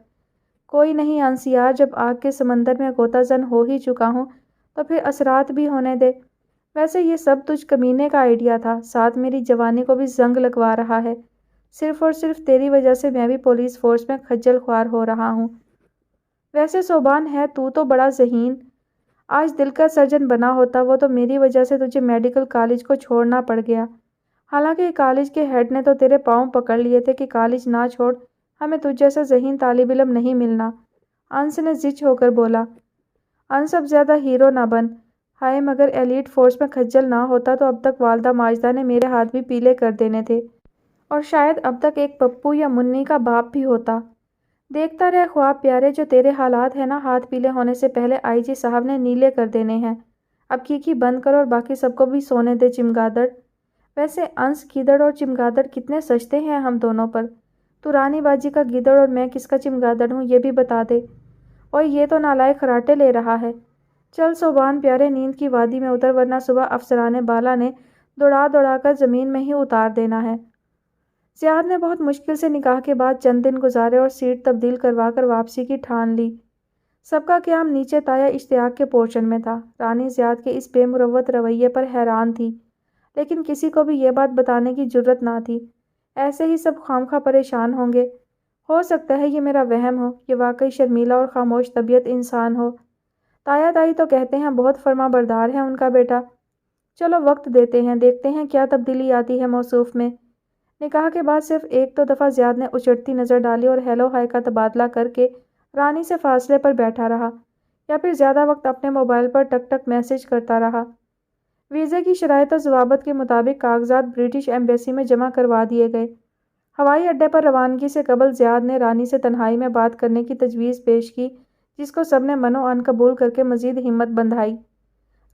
کوئی نہیں انس یار، جب آگ کے سمندر میں غوطہ زن ہو ہی چکا ہوں تو پھر اثرات بھی ہونے دے۔ ویسے یہ سب تجھ کمینے کا آئیڈیا تھا، ساتھ میری جوانی کو بھی زنگ لگوا رہا ہے۔ صرف اور صرف تیری وجہ سے میں بھی پولیس فورس میں خجل خوار ہو رہا ہوں۔ ویسے صوبان ہے تو بڑا ذہین، آج دل کا سرجن بنا ہوتا وہ تو میری وجہ سے تجھے میڈیکل کالج کو چھوڑنا پڑ گیا۔ حالانکہ کالج کے ہیڈ نے تو تیرے پاؤں پکڑ لیے تھے کہ کالج نہ چھوڑ، ہمیں تجھ جیسا ذہین طالب علم نہیں ملنا۔ انس نے زچ ہو کر بولا۔ انس اب زیادہ ہیرو نہ بن، ہائے مگر ایلیٹ فورس میں خجل نہ ہوتا تو اب تک والدہ ماجدہ نے میرے ہاتھ بھی پیلے کر دینے تھے، اور شاید اب تک ایک پپو یا منی کا باپ بھی ہوتا۔ دیکھتا رہ خواب پیارے، جو تیرے حالات ہیں نا، ہاتھ پیلے ہونے سے پہلے آئی جی صاحب نے نیلے کر دینے ہیں۔ اب کیکی بند کر اور باقی سب کو بھی سونے دے چمگادڑ۔ ویسے انس، گیدڑ اور چمگادڑ کتنے سجتے ہیں ہم دونوں پر۔ تو رانی باجی کا گیدڑ اور میں کس کا چمگادڑ ہوں یہ بھی بتا دے۔ اور یہ تو نالائق خراٹے لے رہا ہے۔ چل صوبان پیارے، نیند کی وادی میں اتر ورنہ صبح افسران بالا نے دوڑا دوڑا کر زمین میں ہی اتار دینا ہے۔ زیاد نے بہت مشکل سے نکاح کے بعد چند دن گزارے اور سیٹ تبدیل کروا کر واپسی کی ٹھان لی۔ سب کا قیام نیچے تایا اشتیاق کے پورشن میں تھا۔ رانی زیاد کے اس بے مروت رویے پر حیران تھی، لیکن کسی کو بھی یہ بات بتانے کی جرت نہ تھی۔ ایسے ہی سب خامخواہ پریشان ہوں گے۔ ہو سکتا ہے یہ میرا وہم ہو، یہ واقعی شرمیلا اور خاموش طبیعت انسان ہو۔ تایا تائی تو کہتے ہیں بہت فرما بردار ہے ان کا بیٹا۔ چلو وقت دیتے ہیں، دیکھتے ہیں کیا تبدیلی آتی ہے موصوف میں۔ نکاح کے بعد صرف ایک دو دفعہ زیاد نے اچڑتی نظر ڈالی اور ہیلو ہائی کا تبادلہ کر کے رانی سے فاصلے پر بیٹھا رہا، یا پھر زیادہ وقت اپنے موبائل پر ٹک ٹک میسج کرتا رہا۔ ویزے کی شرائط و ضوابط کے مطابق کاغذات برٹش ایمبیسی میں جمع کروا دیے گئے۔ ہوائی اڈے پر روانگی سے قبل زیاد نے رانی سے تنہائی میں بات کرنے کی تجویز پیش کی، جس کو سب نے من و عن قبول کر کے مزید ہمت بندھائی۔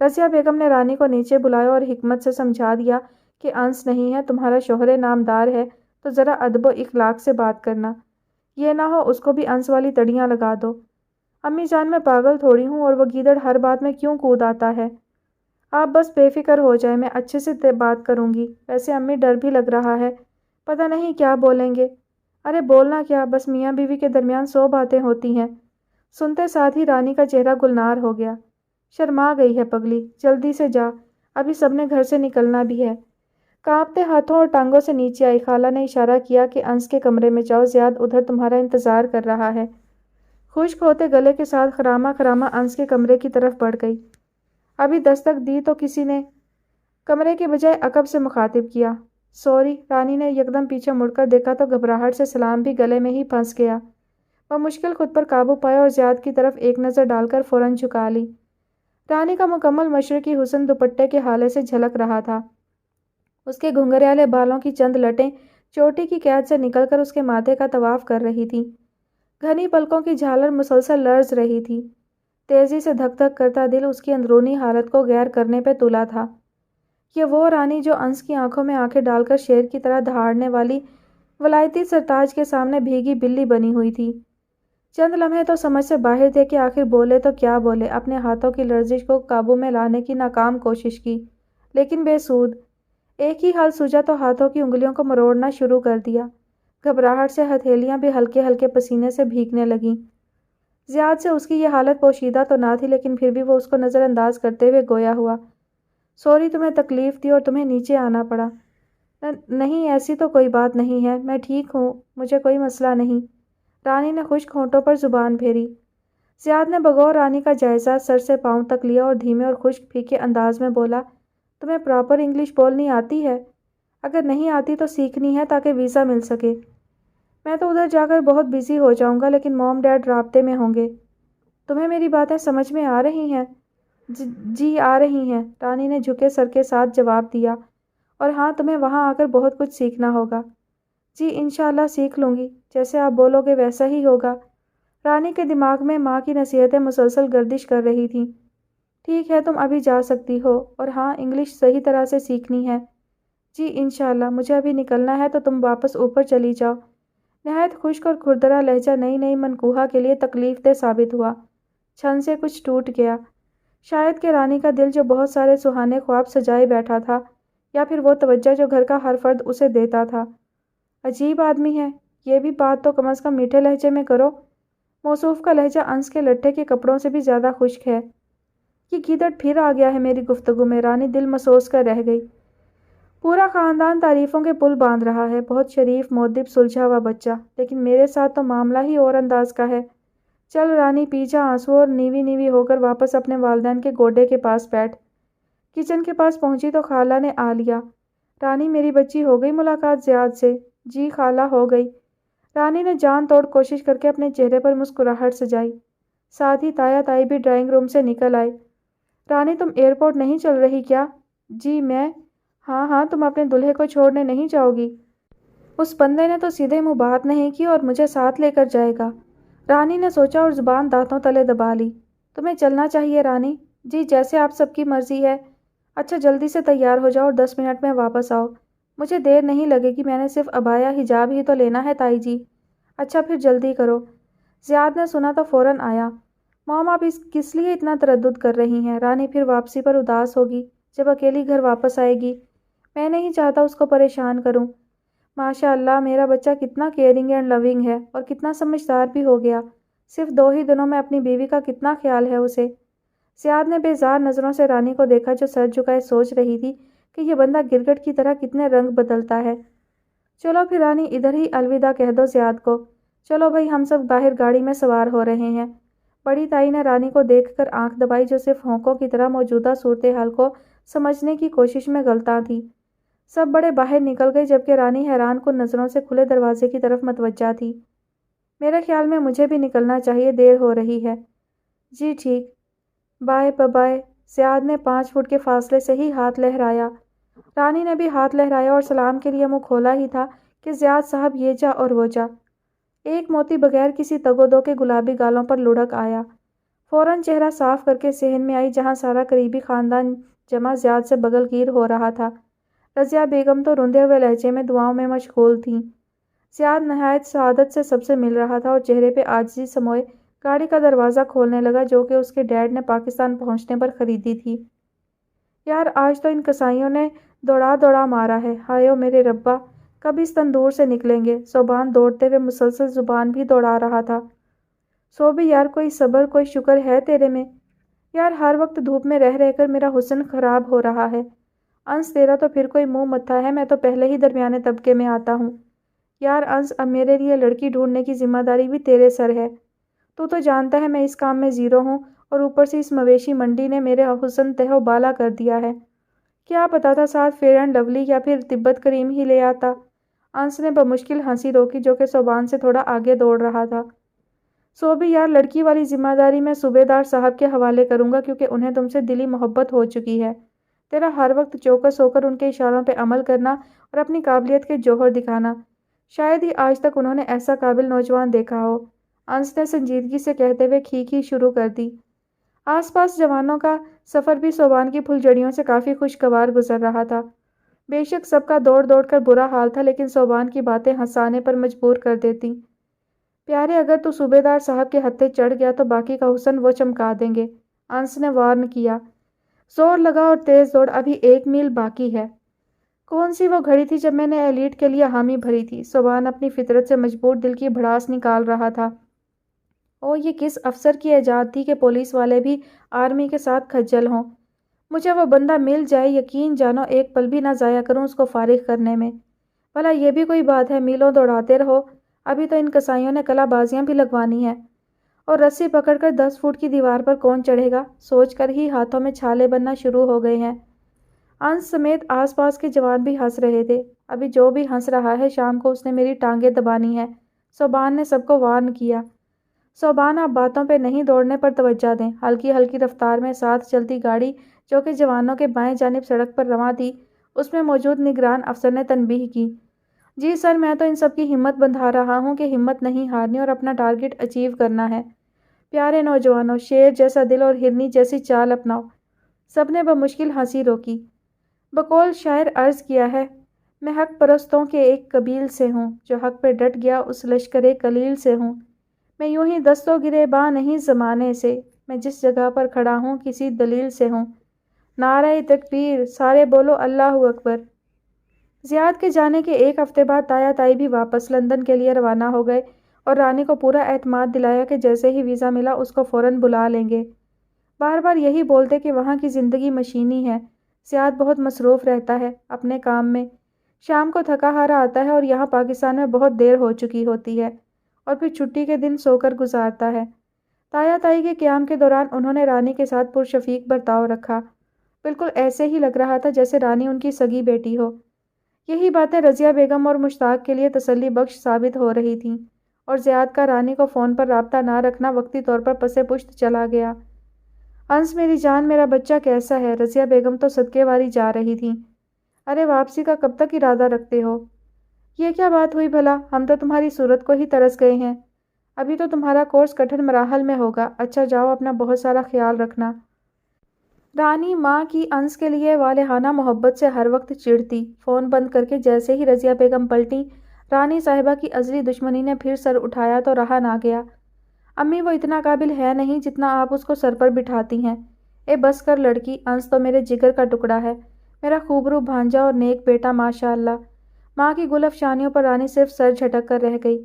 رضیہ بیگم نے رانی کو نیچے بلایا اور حکمت سے سمجھا دیا کہ انس نہیں ہے، تمہارا شوہر نامدار ہے تو ذرا ادب و اخلاق سے بات کرنا، یہ نہ ہو اس کو بھی انس والی تڑیاں لگا دو۔ امی جان، میں پاگل تھوڑی ہوں، اور وہ گیدڑ ہر بات میں کیوں کود آتا ہے؟ آپ بس بے فکر ہو جائیں، میں اچھے سے بات کروں گی۔ ویسے امی ڈر بھی لگ رہا ہے، پتہ نہیں کیا بولیں گے۔ ارے بولنا کیا، بس میاں بیوی کے درمیان 100 باتیں ہوتی ہیں۔ سنتے ساتھ ہی رانی کا چہرہ گلنار ہو گیا۔ شرما گئی ہے پگلی، جلدی سے جا، ابھی سب نے گھر سے نکلنا بھی ہے۔ کانپتے ہاتھوں اور ٹانگوں سے نیچے آئی۔ خالہ نے اشارہ کیا کہ انس کے کمرے میں جاؤ، زیاد ادھر تمہارا انتظار کر رہا ہے۔ خشک ہوتے گلے کے ساتھ خرامہ خرامہ انس کے کمرے کی طرف بڑھ گئی۔ ابھی دستک دی تو کسی نے کمرے کے بجائے عقب سے مخاطب کیا۔ سوری، رانی نے یکدم پیچھے مڑ کر دیکھا تو گھبراہٹ سے سلام بھی گلے میں ہی پھنس گیا۔ وہ مشکل خود پر قابو پایا اور زیاد کی طرف ایک نظر ڈال کر فوراً جھکا لی۔ رانی کا مکمل مشرقی حسن دوپٹے کے حالے سے جھلک رہا تھا۔ اس کے گھنگریالے بالوں کی چند لٹیں چوٹی کی قید سے نکل کر اس کے ماتھے کا طواف کر رہی تھیں۔ گھنی پلکوں کی جھالر مسلسل لرز رہی تھی۔ تیزی سے دھک دھک کرتا دل اس کی اندرونی حالت کو غیر کرنے پہ تلا تھا۔ یہ وہ رانی جو انس کی آنکھوں میں آنکھیں ڈال کر شیر کی طرح دہاڑنے والی ولایتی سرتاج کے سامنے بھیگی بلی بنی ہوئی تھی۔ چند لمحے تو سمجھ سے باہر تھے کہ آخر بولے تو کیا بولے۔ اپنے ہاتھوں کی لرزش کو قابو میں لانے کی ناکام کوشش کی، لیکن بے سود۔ ایک ہی حل سوجا تو ہاتھوں کی انگلیوں کو مروڑنا شروع کر دیا۔ گھبراہٹ سے ہتھیلیاں بھی ہلکے ہلکے پسینے سے بھیگنے لگیں۔ زیاد سے اس کی یہ حالت پوشیدہ تو نہ تھی، لیکن پھر بھی وہ اس کو نظر انداز کرتے ہوئے گویا ہوا۔ سوری تمہیں تکلیف دی اور تمہیں نیچے آنا پڑا۔ نہیں ایسی تو کوئی بات نہیں ہے، میں ٹھیک ہوں، مجھے کوئی مسئلہ نہیں۔ رانی نے خشک ہونٹوں پر زبان پھیری۔ زیاد نے بغور رانی کا جائزہ سر سے پاؤں تک لیا اور دھیمے اور خشک پھیکے انداز میں بولا، تمہیں پراپر انگلش بولنی آتی ہے؟ اگر نہیں آتی تو سیکھنی ہے تاکہ ویزا مل سکے۔ میں تو ادھر جا کر بہت بزی ہو جاؤں گا، لیکن موم ڈیڈ رابطے میں ہوں گے۔ تمہیں میری باتیں سمجھ میں آ رہی ہیں؟ جی آ رہی ہیں، رانی نے جھکے سر کے ساتھ جواب دیا۔ اور ہاں، تمہیں وہاں آ کر بہت کچھ سیکھنا ہوگا۔ جی انشاءاللہ سیکھ لوں گی، جیسے آپ بولو گے ویسا ہی ہوگا۔ رانی کے دماغ میں ماں کی نصیحتیں مسلسل گردش کر رہی تھیں۔ ٹھیک ہے، تم ابھی جا سکتی ہو، اور ہاں انگلش صحیح طرح سے سیکھنی ہے۔ جی انشاءاللہ، مجھے ابھی نکلنا ہے تو تم واپس اوپر چلی جاؤ۔ نہایت خشک اور کھردرا لہجہ نئی نئی منقوہہ کے لیے تکلیف دہ ثابت ہوا۔ چھن سے کچھ ٹوٹ گیا۔ شاید کہ رانی کا دل جو بہت سارے سہانے خواب سجائے بیٹھا تھا، یا پھر وہ توجہ جو گھر کا ہر فرد اسے دیتا تھا۔ عجیب آدمی ہے، یہ بھی بات تو کم از کم میٹھے لہجے میں کرو۔ موصوف کا لہجہ انس کے لٹھے کے کپڑوں سے بھی زیادہ خشک ہے۔ یہ گیدڑ پھر آ گیا ہے میری گفتگو میں، رانی دل مسوس کر رہ گئی۔ پورا خاندان تعریفوں کے پل باندھ رہا ہے، بہت شریف مؤدب سلجھا ہوا بچہ، لیکن میرے ساتھ تو معاملہ ہی اور انداز کا ہے۔ چل رانی پی جا آنسو اور نیوی نیوی ہو کر واپس اپنے والدین کے گوڈے کے پاس بیٹھ۔ کچن کے پاس پہنچی تو خالہ نے آ لیا۔ رانی میری بچی ہو گئی ملاقات زیاد سے؟ جی خالہ ہو گئی۔ رانی نے جان توڑ کوشش کر کے اپنے چہرے پر مسکراہٹ سجائی۔ ساتھ ہی تایا تائی بھی ڈرائنگ روم سے نکل آئے۔ رانی تم ایئرپورٹ نہیں چل رہی کیا؟ جی میں، ہاں ہاں، تم اپنے دلہے کو چھوڑنے نہیں جاؤ گی؟ اس بندے نے تو سیدھے منہ بات نہیں کی اور مجھے ساتھ لے کر جائے گا۔ رانی نے سوچا اور زبان دانتوں تلے دبا لی۔ تمہیں چلنا چاہیے رانی۔ جی جیسے آپ سب کی مرضی ہے۔ اچھا جلدی سے تیار ہو جاؤ اور 10 منٹ میں واپس آؤ۔ مجھے دیر نہیں لگے گی، میں نے صرف عبایا حجاب ہی تو لینا ہے تائی جی۔ اچھا پھر جلدی کرو۔ زیاد نے سنا تو فوراً آیا۔ موم آپ کس لیے اتنا تردد کر رہی ہیں؟ رانی پھر واپسی پر اداس ہوگی جب اکیلی گھر واپس آئے گی۔ میں نہیں چاہتا اس کو پریشان کروں۔ ماشاء اللہ میرا بچہ کتنا کیئرنگ اینڈ لونگ ہے اور کتنا سمجھدار بھی ہو گیا۔ صرف 2 ہی دنوں میں اپنی بیوی کا کتنا خیال ہے اسے۔ زیاد نے بیزار نظروں سے رانی کو دیکھا جو سر جھکائے سوچ رہی تھی کہ یہ بندہ گرگٹ کی طرح کتنے رنگ بدلتا ہے۔ چلو پھر رانی ادھر ہی الوداع کہہ دو زیاد کو۔ چلو بھائی ہم سب باہر گاڑی میں سوار ہو رہے ہیں۔ بڑی تائی نے رانی کو دیکھ کر آنکھ دبائی جو صرف ہونکوں کی طرح موجودہ صورتحال کو سمجھنے کی کوشش میں غلطاں تھی۔ سب بڑے باہر نکل گئے جبکہ رانی حیران کن نظروں سے کھلے دروازے کی طرف متوجہ تھی۔ میرے خیال میں مجھے بھی نکلنا چاہیے، دیر ہو رہی ہے۔ جی ٹھیک، بائے بائے۔ زیاد نے 5 فٹ کے فاصلے سے ہی ہاتھ لہرایا۔ رانی نے بھی ہاتھ لہرایا اور سلام کے لیے منہ کھولا ہی تھا کہ زیاد صاحب یہ جا اور وہ جا۔ ایک موتی بغیر کسی تگ و دو کے گلابی گالوں پر لڑھک آیا۔ فوراً چہرہ صاف کر کے صحن میں آئی جہاں سارا قریبی خاندان جمع زیاد سے بغل گیر ہو رہا تھا۔ رضیہ بیگم تو رندے ہوئے لہجے میں دعاؤں میں مشغول تھیں۔ زیاد نہایت سعادت سے سب سے مل رہا تھا اور چہرے پہ عاجزی سموئے گاڑی کا دروازہ کھولنے لگا جو کہ اس کے ڈیڈ نے پاکستان پہنچنے پر خریدی تھی۔ یار آج تو ان کسائیوں نے دوڑا دوڑا مارا ہے، ہائے او میرے ربا، کب اس تندور سے نکلیں گے؟ صوبان دوڑتے ہوئے مسلسل زبان بھی دوڑا رہا تھا۔ سو بھی یار کوئی صبر کوئی شکر ہے تیرے میں؟ یار ہر وقت دھوپ میں رہ کر میرا حسن خراب ہو رہا ہے۔ انس تیرا تو پھر کوئی منہ متھا ہے، میں تو پہلے ہی درمیانے طبقے میں آتا ہوں۔ یار انس اب میرے لیے لڑکی ڈھونڈنے کی ذمہ داری بھی تیرے سر ہے۔ تو جانتا ہے میں اس کام میں زیرو ہوں اور اوپر سے اس مویشی منڈی نے میرے حسن تہو بالا کر دیا ہے۔ کیا پتا تھا ساتھ فیئر اینڈ لولی یا پھر تبت کریم ہی لے آتا۔ انس نے بمشکل ہنسی روکی جو کہ صوبان سے تھوڑا آگے دوڑ رہا تھا۔ سو بھی یار لڑکی والی ذمہ داری میں صوبیدار صاحب کے حوالے کروں گا کیونکہ انہیں تم سے دلی محبت ہو چکی ہے۔ تیرا ہر وقت چوکس ہو کر ان کے اشاروں پہ عمل کرنا اور اپنی قابلیت کے جوہر دکھانا، شاید ہی آج تک انہوں نے ایسا قابل نوجوان دیکھا ہو۔ انس نے سنجیدگی سے کہتے ہوئے کھیکھی شروع کر دی۔ آس پاس جوانوں کا سفر بھی صوبان کی پھلجھڑیوں سے کافی خوشگوار گزر رہا تھا۔ بے شک سب کا دوڑ دوڑ کر برا حال تھا لیکن صوبان کی باتیں ہنسانے پر مجبور کر دیتی۔ پیارے اگر تو صوبیدار صاحب کے ہتھے چڑھ گیا تو باقی کا حسن وہ چمکا دیں گے، انس نے وارن کیا۔ زور لگا اور تیز دوڑ، ابھی 1 میل باقی ہے۔ کون سی وہ گھڑی تھی جب میں نے ایلیٹ کے لیے حامی بھری تھی؟ صوبان اپنی فطرت سے مجبور دل کی بھڑاس نکال رہا تھا۔ یہ کس افسر کی ایجاد تھی کہ پولیس والے بھی آرمی کے ساتھ کھجل ہوں؟ مجھے وہ بندہ مل جائے، یقین جانو ایک پل بھی نہ ضائع کروں اس کو فارغ کرنے میں۔ بھلا یہ بھی کوئی بات ہے، میلوں دوڑاتے رہو، ابھی تو ان کسائیوں نے کلا بازیاں بھی لگوانی ہیں۔ اور رسی پکڑ کر 10 فٹ کی دیوار پر کون چڑھے گا؟ سوچ کر ہی ہاتھوں میں چھالے بننا شروع ہو گئے ہیں۔ انس سمیت آس پاس کے جوان بھی ہنس رہے تھے۔ ابھی جو بھی ہنس رہا ہے شام کو اس نے میری ٹانگیں دبانی ہے، صوبان نے سب کو وارن کیا۔ صوبان آپ باتوں پہ نہیں دوڑنے پر توجہ دیں۔ ہلکی ہلکی رفتار میں ساتھ چلتی گاڑی جو کہ جوانوں کے بائیں جانب سڑک پر رواں تھی، اس میں موجود نگران افسر نے تنبیہ کی۔ جی سر، میں تو ان سب کی ہمت بندھا رہا ہوں کہ ہمت نہیں ہارنی اور اپنا ٹارگٹ اچیو کرنا ہے۔ پیارے نوجوانوں، شیر جیسا دل اور ہرنی جیسی چال اپناؤ۔ سب نے بمشکل ہنسی روکی۔ بقول شاعر عرض کیا ہے، میں حق پرستوں کے ایک قبیل سے ہوں، جو حق پہ ڈٹ گیا اس لشکر قلیل سے ہوں۔ میں یوں ہی دست و گریباں نہیں زمانے سے، میں جس جگہ پر کھڑا ہوں کسی دلیل سے ہوں۔ نعرہ تکبیر، سارے بولو اللہ اکبر۔ زیاد کے جانے کے 1 ہفتے بعد تایا تائی بھی واپس لندن کے لیے روانہ ہو گئے اور رانی کو پورا اعتماد دلایا کہ جیسے ہی ویزا ملا اس کو فوراً بلا لیں گے۔ بار بار یہی بولتے کہ وہاں کی زندگی مشینی ہے، زیاد بہت مصروف رہتا ہے اپنے کام میں، شام کو تھکا ہارا آتا ہے اور یہاں پاکستان میں بہت دیر ہو چکی ہوتی ہے اور پھر چھٹی کے دن سو کر گزارتا ہے۔ تایا تائی کے قیام کے دوران انہوں نے رانی کے ساتھ پرشفیق برتاؤ رکھا، بالکل ایسے ہی لگ رہا تھا جیسے رانی ان کی سگی بیٹی ہو۔ یہی باتیں رضیہ بیگم اور مشتاق کے لیے تسلی بخش ثابت ہو رہی تھیں اور زیاد کا رانی کو فون پر رابطہ نہ رکھنا وقتی طور پر پسے پشت چلا گیا۔ انس میری جان، میرا بچہ کیسا ہے؟ رضیہ بیگم تو صدقے واری جا رہی تھیں۔ ارے واپسی کا کب تک ارادہ رکھتے ہو؟ یہ کیا بات ہوئی بھلا؟ ہم تو تمہاری صورت کو ہی ترس گئے ہیں۔ ابھی تو تمہارا کورس کٹھن مراحل میں ہوگا۔ اچھا جاؤ، اپنا بہت سارا خیال رکھنا۔ رانی ماں کی انس کے لیے والہانہ محبت سے ہر وقت چڑھتی۔ فون بند کر کے جیسے ہی رضیہ بیگم پلٹیں، رانی صاحبہ کی ازلی دشمنی نے پھر سر اٹھایا تو رہا نہ گیا۔ امی وہ اتنا قابل ہے نہیں جتنا آپ اس کو سر پر بٹھاتی ہیں۔ اے بس کر لڑکی، انس تو میرے جگر کا ٹکڑا ہے، میرا خوبرو بھانجا اور نیک بیٹا ماشاء اللہ۔ ماں کی گل افشانیوں پر رانی صرف سر جھٹک کر رہ گئی۔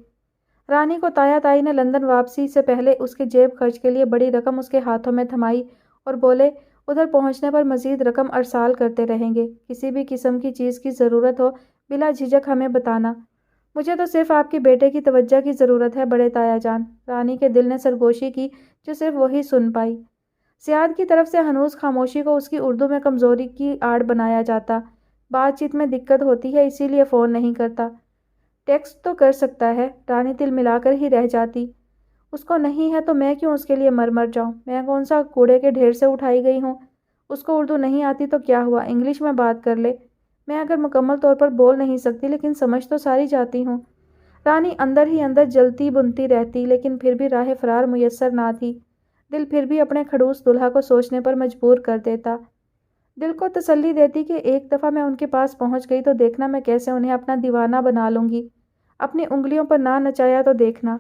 رانی کو تایا تائی نے لندن واپسی سے پہلے اس کے جیب خرچ کے لیے بڑی رقم اس کے ہاتھوں میں تھمائی اور بولے ادھر پہنچنے پر مزید رقم ارسال کرتے رہیں گے، کسی بھی قسم کی چیز کی ضرورت ہو بلا جھجک ہمیں بتانا۔ مجھے تو صرف آپ کے بیٹے کی توجہ کی ضرورت ہے بڑے تایا جان۔ رانی کے دل نے سرگوشی کی جو صرف وہی سن پائی۔ زیاد کی طرف سے ہنوز خاموشی کو اس کی اردو میں کمزوری کی آڑ بنایا جاتا۔ بات چیت میں دقت ہوتی ہے اسی لیے فون نہیں کرتا۔ ٹیکسٹ تو کر سکتا ہے، رانی تل ملا کر ہی رہ جاتی۔ اس کو نہیں ہے تو میں کیوں اس کے لیے مر جاؤں؟ میں کون سا کوڑے کے ڈھیر سے اٹھائی گئی ہوں؟ اس کو اردو نہیں آتی تو کیا ہوا، انگلش میں بات کر لے۔ میں اگر مکمل طور پر بول نہیں سکتی لیکن سمجھ تو ساری جاتی ہوں۔ رانی اندر ہی اندر جلتی بنتی رہتی لیکن پھر بھی راہ فرار میسر نہ تھی۔ دل پھر بھی اپنے کھڑوس دلہا کو سوچنے پر مجبور کر دیتا۔ دل کو تسلی دیتی کہ ایک دفعہ میں ان کے پاس پہنچ گئی تو دیکھنا میں کیسے انہیں اپنا دیوانہ بنا لوں گی، اپنی انگلیوں پر نہ نچایا تو دیکھنا۔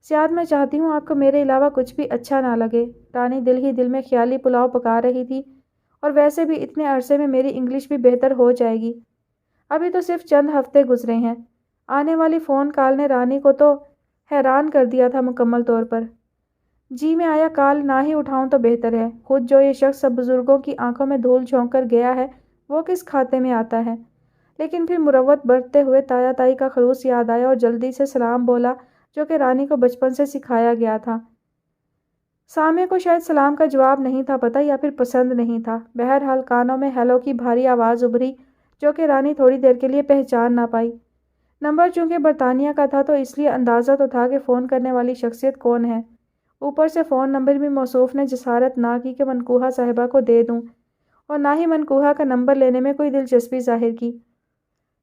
زیاد میں چاہتی ہوں آپ کو میرے علاوہ کچھ بھی اچھا نہ لگے۔ رانی دل ہی دل میں خیالی پلاؤ پکا رہی تھی اور ویسے بھی اتنے عرصے میں میری انگلش بھی بہتر ہو جائے گی۔ ابھی تو صرف چند ہفتے گزرے ہیں۔ آنے والی فون کال نے رانی کو تو حیران کر دیا تھا مکمل طور پر۔ جی میں آیا کال نہ ہی اٹھاؤں تو بہتر ہے۔ خود جو یہ شخص سب بزرگوں کی آنکھوں میں دھول جھونک کر گیا ہے وہ کس کھاتے میں آتا ہے؟ لیکن پھر مروت برتتے ہوئے تایا تائی کا خلوص یاد آیا اور جلدی سے سلام بولا جو کہ رانی کو بچپن سے سکھایا گیا تھا۔ سامع کو شاید سلام کا جواب نہیں تھا پتہ یا پھر پسند نہیں تھا۔ بہرحال کانوں میں ہیلو کی بھاری آواز ابھری جو کہ رانی تھوڑی دیر کے لیے پہچان نہ پائی۔ نمبر چونکہ برطانیہ کا تھا تو اس لیے اندازہ تو تھا کہ فون کرنے والی شخصیت کون ہے۔ اوپر سے فون نمبر بھی موصوف نے جسارت نہ کی کہ منکوحہ صاحبہ کو دے دوں اور نہ ہی منکوحہ کا نمبر لینے میں کوئی دلچسپی ظاہر کی۔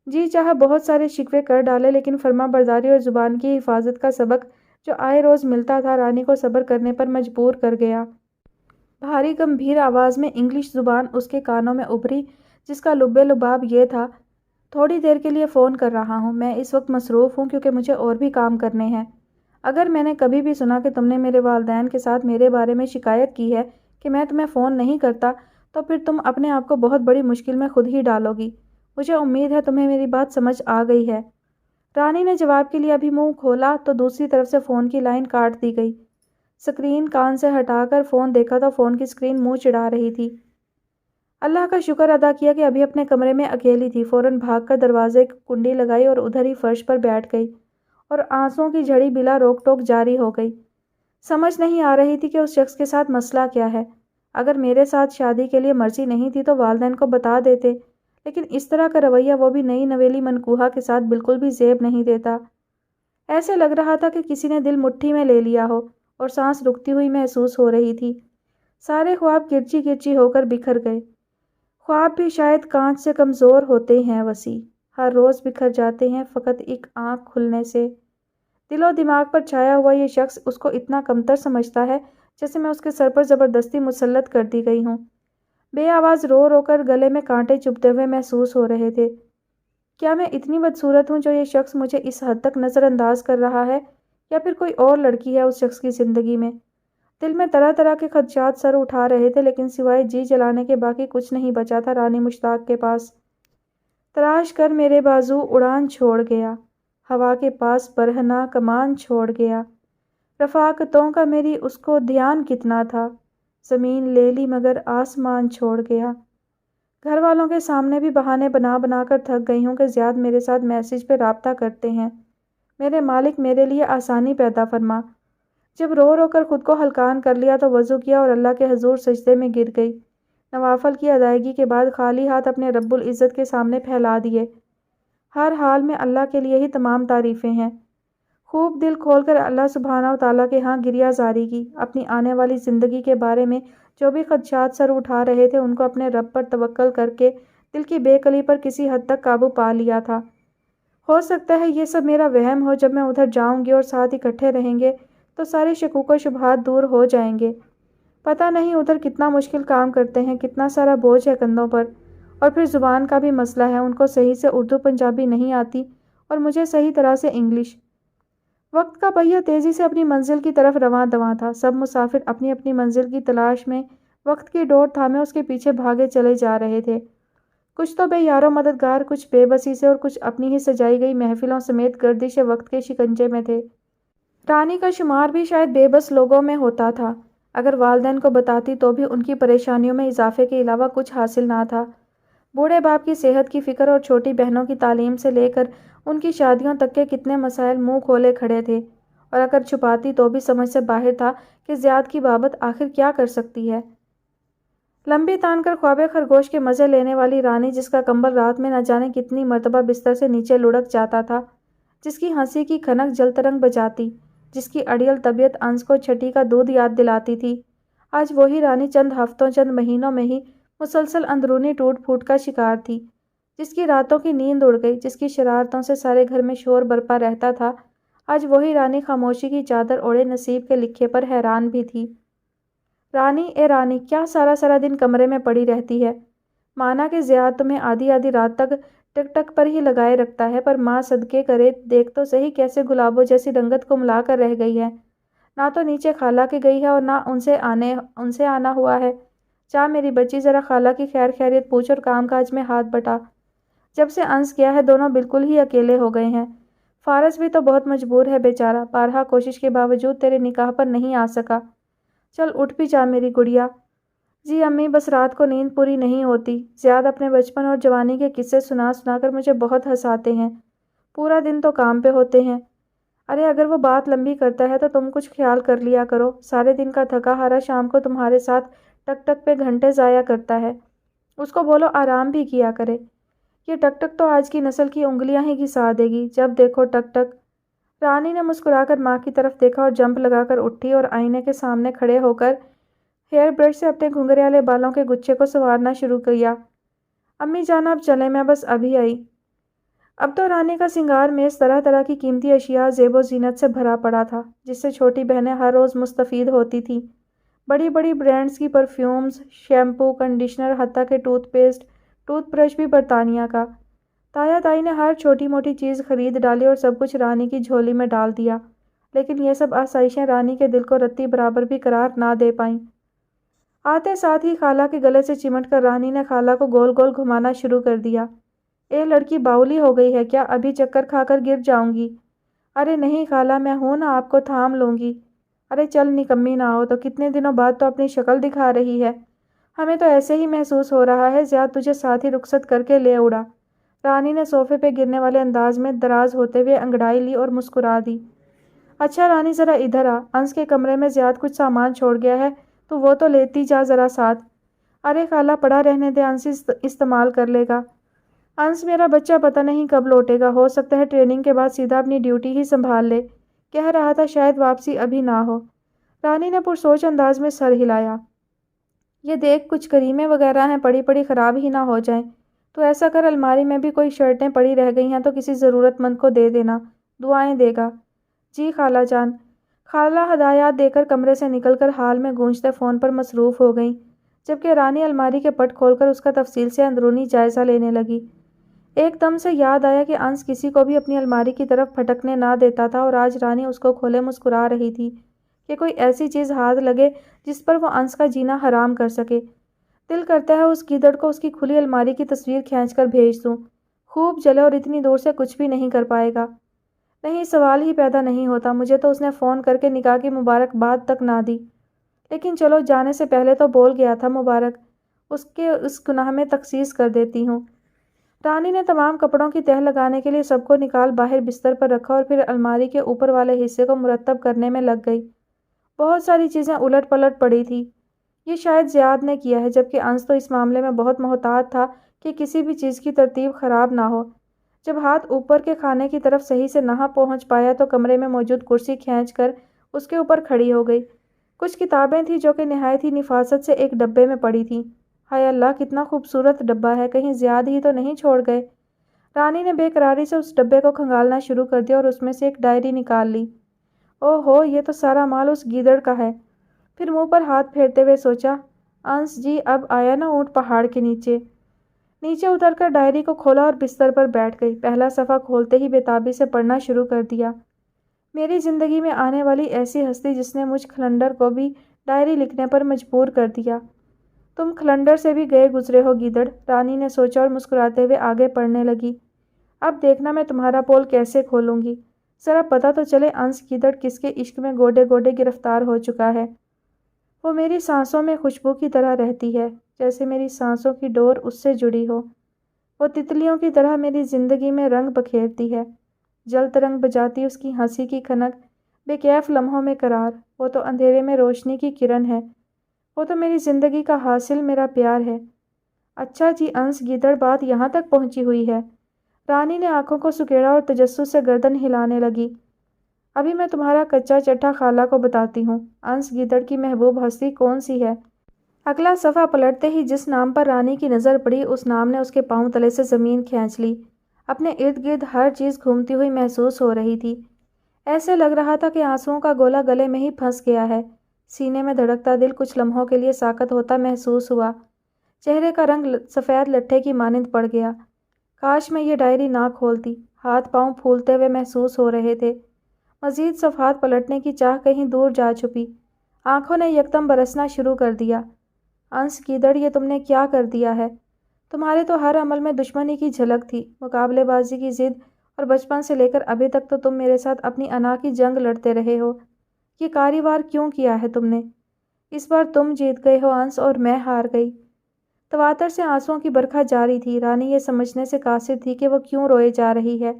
جی چاہا بہت سارے شکوے کر ڈالے لیکن فرما برداری اور زبان کی حفاظت کا سبق جو آئے روز ملتا تھا رانی کو صبر کرنے پر مجبور کر گیا۔ بھاری گمبھیر آواز میں انگلش زبان اس کے کانوں میں ابھری جس کا لب لباب یہ تھا، تھوڑی دیر کے لیے فون کر رہا ہوں، میں اس وقت مصروف ہوں کیونکہ مجھے اور بھی کام کرنے ہیں۔ اگر میں نے کبھی بھی سنا کہ تم نے میرے والدین کے ساتھ میرے بارے میں شکایت کی ہے کہ میں تمہیں فون نہیں کرتا تو پھر تم اپنے آپ کو بہت بڑی مشکل میں خود ہی ڈالو گی۔ مجھے امید ہے تمہیں میری بات سمجھ آ گئی ہے۔ رانی نے جواب کے لیے ابھی منہ کھولا تو دوسری طرف سے فون کی لائن کاٹ دی گئی۔ سکرین کان سے ہٹا کر فون دیکھا تو فون کی سکرین منہ چڑھا رہی تھی۔ اللہ کا شکر ادا کیا کہ ابھی اپنے کمرے میں اکیلی تھی۔ فوراً بھاگ کر دروازے کی کنڈی لگائی اور ادھر ہی فرش پر بیٹھ گئی اور آنسوؤں کی جھڑی بلا روک ٹوک جاری ہو گئی۔ سمجھ نہیں آ رہی تھی کہ اس شخص کے ساتھ مسئلہ کیا ہے۔ اگر میرے ساتھ شادی کے لیے مرضی نہیں تھی تو والدین کو بتا دیتے، لیکن اس طرح کا رویہ وہ بھی نئی نویلی منکوحہ کے ساتھ بالکل بھی زیب نہیں دیتا۔ ایسے لگ رہا تھا کہ کسی نے دل مٹھی میں لے لیا ہو اور سانس رکتی ہوئی محسوس ہو رہی تھی۔ سارے خواب کرچی کرچی ہو کر بکھر گئے۔ خواب بھی شاید کانچ سے کمزور ہوتے ہیں وسیع، ہر روز بکھر جاتے ہیں فقط ایک آنکھ کھلنے سے۔ دل و دماغ پر چھایا ہوا یہ شخص اس کو اتنا کمتر سمجھتا ہے جیسے میں اس کے سر پر زبردستی مسلط کر دی گئی ہوں۔ بے آواز رو رو کر گلے میں کانٹے چبھتے ہوئے محسوس ہو رہے تھے۔ کیا میں اتنی بدصورت ہوں جو یہ شخص مجھے اس حد تک نظر انداز کر رہا ہے یا پھر کوئی اور لڑکی ہے اس شخص کی زندگی میں؟ دل میں طرح طرح کے خدشات سر اٹھا رہے تھے لیکن سوائے جی جلانے کے باقی کچھ نہیں بچا تھا رانی مشتاق کے پاس۔ تراش کر میرے بازو اڑان چھوڑ گیا، ہوا کے پاس برہنہ کمان چھوڑ گیا، رفاقتوں کا میری اس کو دھیان کتنا تھا، زمین لے لی مگر آسمان چھوڑ گیا۔ گھر والوں کے سامنے بھی بہانے بنا بنا کر تھک گئی ہوں کہ زیاد میرے ساتھ میسج پہ رابطہ کرتے ہیں۔ میرے مالک میرے لیے آسانی پیدا فرما۔ جب رو رو کر خود کو ہلکان کر لیا تو وضو کیا اور اللہ کے حضور سجدے میں گر گئی۔ نوافل کی ادائیگی کے بعد خالی ہاتھ اپنے رب العزت کے سامنے پھیلا دیے۔ ہر حال میں اللہ کے لیے ہی تمام تعریفیں ہیں۔ خوب دل کھول کر اللہ سبحانہ و تعالیٰ کے ہاں گریہ زاری کی۔ اپنی آنے والی زندگی کے بارے میں جو بھی خدشات سر اٹھا رہے تھے ان کو اپنے رب پر توکل کر کے دل کی بے کلی پر کسی حد تک قابو پا لیا تھا۔ ہو سکتا ہے یہ سب میرا وہم ہو، جب میں ادھر جاؤں گی اور ساتھ اکٹھے رہیں گے تو سارے شکوک و شبہات دور ہو جائیں گے۔ پتہ نہیں ادھر کتنا مشکل کام کرتے ہیں، کتنا سارا بوجھ ہے کندھوں پر، اور پھر زبان کا بھی مسئلہ ہے، ان کو صحیح سے اردو پنجابی نہیں آتی اور مجھے صحیح طرح سے انگلش۔ وقت کا پہیہ تیزی سے اپنی منزل کی طرف رواں دواں تھا۔ سب مسافر اپنی اپنی منزل کی تلاش میں وقت کی ڈور تھامے اس کے پیچھے بھاگے چلے جا رہے تھے۔ کچھ تو بے یار و مددگار، کچھ بے بسی سے اور کچھ اپنی ہی سجائی گئی محفلوں سمیت گردش وقت کے شکنجے میں تھے۔ رانی کا شمار بھی شاید بے بس لوگوں میں ہوتا تھا۔ اگر والدین کو بتاتی تو بھی ان کی پریشانیوں میں اضافے کے علاوہ کچھ حاصل نہ تھا۔ بوڑھے باپ کی صحت کی فکر اور چھوٹی بہنوں کی تعلیم سے لے کر ان کی شادیوں تک کے کتنے مسائل منہ کھولے کھڑے تھے، اور اگر چھپاتی تو بھی سمجھ سے باہر تھا کہ زیاد کی بابت آخر کیا کر سکتی ہے۔ لمبی تان کر خواب خرگوش کے مزے لینے والی رانی، جس کا کمبل رات میں نہ جانے کتنی مرتبہ بستر سے نیچے لڑک جاتا تھا، جس کی ہنسی کی کھنک جلترنگ بجاتی، جس کی اڑیل طبیعت انس کو چھٹی کا دودھ یاد دلاتی تھی، آج وہی رانی چند ہفتوں چند مہینوں میں ہی مسلسل اندرونی ٹوٹ پھوٹ کا شکار تھی، جس کی راتوں کی نیند اڑ گئی، جس کی شرارتوں سے سارے گھر میں شور برپا رہتا تھا، آج وہی رانی خاموشی کی چادر اوڑھے نصیب کے لکھے پر حیران بھی تھی۔ رانی اے رانی، کیا سارا سارا دن کمرے میں پڑی رہتی ہے؟ مانا کہ زیاد تمہیں آدھی آدھی رات تک ٹک ٹک پر ہی لگائے رکھتا ہے، پر ماں صدقے کرے دیکھ تو صحیح کیسے گلابوں جیسی رنگت کو ملا کر رہ گئی ہے۔ نہ تو نیچے خالہ کے گئی ہے اور نہ ان سے آنا ہوا ہے۔ جا میری بچی ذرا خالہ کی خیر خیریت پوچھ اور کام کاج میں ہاتھ بٹا۔ جب سے انس گیا ہے دونوں بالکل ہی اکیلے ہو گئے ہیں۔ فارس بھی تو بہت مجبور ہے بیچارہ، بارہا کوشش کے باوجود تیرے نکاح پر نہیں آ سکا۔ چل اٹھ بھی جا میری گڑیا۔ جی امی، بس رات کو نیند پوری نہیں ہوتی۔ زیاد اپنے بچپن اور جوانی کے قصے سنا سنا کر مجھے بہت ہنساتے ہیں۔ پورا دن تو کام پہ ہوتے ہیں۔ ارے اگر وہ بات لمبی کرتا ہے تو تم کچھ خیال کر لیا کرو، سارے دن کا تھکا ہارا شام کو تمہارے ساتھ ٹک ٹک پہ گھنٹے ضائع کرتا ہے۔ اس کو بولو آرام بھی کیا کرے۔ یہ ٹک ٹک تو آج کی نسل کی انگلیاں ہی گھسا دے گی، جب دیکھو ٹک ٹک۔ رانی نے مسکرا کر ماں کی طرف دیکھا اور جمپ لگا کر اٹھی اور آئینے کے سامنے کھڑے ہو کر ہیئر برش سے اپنے گھنگریالے بالوں کے گچھے کو سنوارنا شروع کیا۔ امی جان اب چلیں، میں بس ابھی آئی۔ اب تو رانی کا سنگار میز طرح طرح کی قیمتی اشیاء زیب و زینت سے بھرا پڑا تھا، جس سے چھوٹی بہنیں ہر روز مستفید ہوتی تھیں۔ بڑی بڑی برانڈز کی پرفیومز، شیمپو، کنڈیشنر، حتیٰ کہ ٹوتھ پیسٹ، ٹوتھ برش بھی برطانیہ کا۔ تایا تائی نے ہر چھوٹی موٹی چیز خرید ڈالی اور سب کچھ رانی کی جھولی میں ڈال دیا، لیکن یہ سب آسائشیں رانی کے دل کو رتی برابر بھی قرار نہ دے پائیں۔ آتے ساتھ ہی خالہ کے گلے سے چمٹ کر رانی نے خالہ کو گول گول گھمانا شروع کر دیا۔ اے لڑکی باؤلی ہو گئی ہے کیا؟ ابھی چکر کھا کر گر جاؤں گی۔ ارے نہیں خالہ، میں ہوں نا، آپ کو تھام لوں گی۔ ارے چل نکمی نہ ہو تو، کتنے دنوں بعد تو اپنی شکل دکھا رہی ہے۔ ہمیں تو ایسے ہی محسوس ہو رہا ہے زیاد تجھے ساتھ ہی رخصت کر کے لے اڑا۔ رانی نے صوفے پہ گرنے والے انداز میں دراز ہوتے ہوئے انگڑائی لی اور مسکرا دی۔ اچھا رانی ذرا ادھر آ، انس کے کمرے میں زیاد کچھ سامان چھوڑ گیا ہے تو وہ تو لیتی جا ذرا ساتھ۔ ارے خالہ پڑا رہنے دے، انس استعمال کر لے گا۔ انس میرا بچہ پتہ نہیں کب لوٹے گا، ہو سکتا ہے ٹریننگ کے بعد سیدھا اپنی ڈیوٹی ہی سنبھال لے۔ کہہ رہا تھا شاید واپسی ابھی نہ ہو۔ رانی نے پرسوچ انداز میں سر ہلایا۔ یہ دیکھ کچھ کریمیں وغیرہ ہیں، پڑی پڑی خراب ہی نہ ہو جائیں۔ تو ایسا کر الماری میں بھی کوئی شرٹیں پڑی رہ گئی ہیں تو کسی ضرورت مند کو دے دینا، دعائیں دے گا۔ جی خالہ جان۔ خالہ ہدایات دے کر کمرے سے نکل کر حال میں گونجتے فون پر مصروف ہو گئیں، جبکہ رانی الماری کے پٹ کھول کر اس کا تفصیل سے اندرونی جائزہ لینے لگی۔ ایک دم سے یاد آیا کہ انس کسی کو بھی اپنی الماری کی طرف پھٹکنے نہ دیتا تھا اور آج رانی اس کو کھولے مسکرا رہی تھی کہ کوئی ایسی چیز ہاتھ لگے جس پر وہ انس کا جینا حرام کر سکے۔ دل کرتا ہے اس گیدڑ کو اس کی کھلی الماری کی تصویر کھینچ کر بھیج دوں، خوب جلے اور اتنی دور سے کچھ بھی نہیں کر پائے گا۔ نہیں، سوال ہی پیدا نہیں ہوتا، مجھے تو اس نے فون کر کے نکاح کی مبارکباد تک نہ دی۔ لیکن چلو جانے سے پہلے تو بول گیا تھا مبارک، اس گناہ میں تخصیص کر دیتی ہوں۔ رانی نے تمام کپڑوں کی تہہ لگانے کے لیے سب کو نکال باہر بستر پر رکھا اور پھر الماری کے اوپر والے حصے کو مرتب کرنے میں لگ گئی۔ بہت ساری چیزیں الٹ پلٹ پڑی تھی۔ یہ شاید زیاد نے کیا ہے، جبکہ انس تو اس معاملے میں بہت محتاط تھا کہ کسی بھی چیز کی ترتیب خراب نہ ہو۔ جب ہاتھ اوپر کے خانے کی طرف صحیح سے نہ پہنچ پایا تو کمرے میں موجود کرسی کھینچ کر اس کے اوپر کھڑی ہو گئی۔ کچھ کتابیں تھیں جو کہ نہایت ہی نفاست سے ایک ڈبے میں پڑی تھیں۔ ہائے اللہ، کتنا خوبصورت ڈبہ ہے، کہیں زیاد ہی تو نہیں چھوڑ گئے۔ رانی نے بے قراری سے اس ڈبے کو کھنگالنا شروع کر دیا اور اس میں سے ایک ڈائری نکال لی۔ او ہو، یہ تو سارا مال اس گیدڑ کا ہے۔ پھر منہ پر ہاتھ پھیرتے ہوئے سوچا، انس جی اب آیا نا اونٹ پہاڑ کے نیچے۔ نیچے اتر کر ڈائری کو کھولا اور بستر پر بیٹھ گئی۔ پہلا صفحہ کھولتے ہی بےتابی سے پڑھنا شروع کر دیا۔ میری زندگی میں آنے والی ایسی ہستی جس نے مجھ کھلنڈر کو بھی ڈائری لکھنے پر مجبور کر دیا۔ تم کھلنڈر سے بھی گئے گزرے ہو گیدڑ، رانی نے سوچا اور مسکراتے ہوئے آگے پڑھنے لگی۔ اب دیکھنا میں تمہارا پول کیسے کھولوں گی، ذرا پتہ تو چلے انس گیدڑ کس کے عشق میں گوڈے گوڈے گرفتار ہو چکا ہے۔ وہ میری سانسوں میں خوشبو کی طرح رہتی ہے، جیسے میری سانسوں کی ڈور اس سے جڑی ہو۔ وہ تتلیوں کی طرح میری زندگی میں رنگ بکھیرتی ہے، جل ترنگ بجاتی اس کی ہنسی کی کھنک، بے کیف لمحوں میں قرار۔ وہ تو اندھیرے میں روشنی کی کرن ہے، وہ تو میری زندگی کا حاصل میرا پیار ہے۔ اچھا جی انس گیدڑ، بات یہاں تک پہنچی ہوئی ہے۔ رانی نے آنکھوں کو سکیڑا اور تجسس سے گردن ہلانے لگی۔ ابھی میں تمہارا کچا چٹھا خالہ کو بتاتی ہوں، انس گیدڑ کی محبوب ہستی کون سی ہے۔ اگلا صفحہ پلٹتے ہی جس نام پر رانی کی نظر پڑی اس نام نے اس کے پاؤں تلے سے زمین کھینچ لی۔ اپنے ارد گرد ہر چیز گھومتی ہوئی محسوس ہو رہی تھی۔ ایسے لگ رہا تھا کہ آنسوؤں کا گولا گلے میں ہی پھنس گیا ہے۔ سینے میں دھڑکتا دل کچھ لمحوں کے لیے ساکت ہوتا محسوس ہوا۔ چہرے کا رنگ سفید لٹھے کی مانند پڑ گیا۔ کاش میں یہ ڈائری نہ کھولتی، ہاتھ پاؤں پھولتے ہوئے محسوس ہو رہے تھے۔ مزید صفحات پلٹنے کی چاہ کہیں دور جا چھپی۔ آنکھوں نے یکدم برسنا شروع کر دیا۔ انس گیدڑ، یہ تم نے کیا کر دیا ہے؟ تمہارے تو ہر عمل میں دشمنی کی جھلک تھی، مقابلے بازی کی ضد، اور بچپن سے لے کر ابھی تک تو تم میرے ساتھ اپنی انا کی جنگ لڑتے رہے ہو۔ یہ کاری وار کیوں کیا ہے تم نے؟ اس بار تم جیت گئے ہو انس، اور میں ہار گئی۔ تواتر سے آنسوؤں کی برکھا جاری تھی۔ رانی یہ سمجھنے سے قاصر تھی کہ وہ کیوں روئے جا رہی ہے۔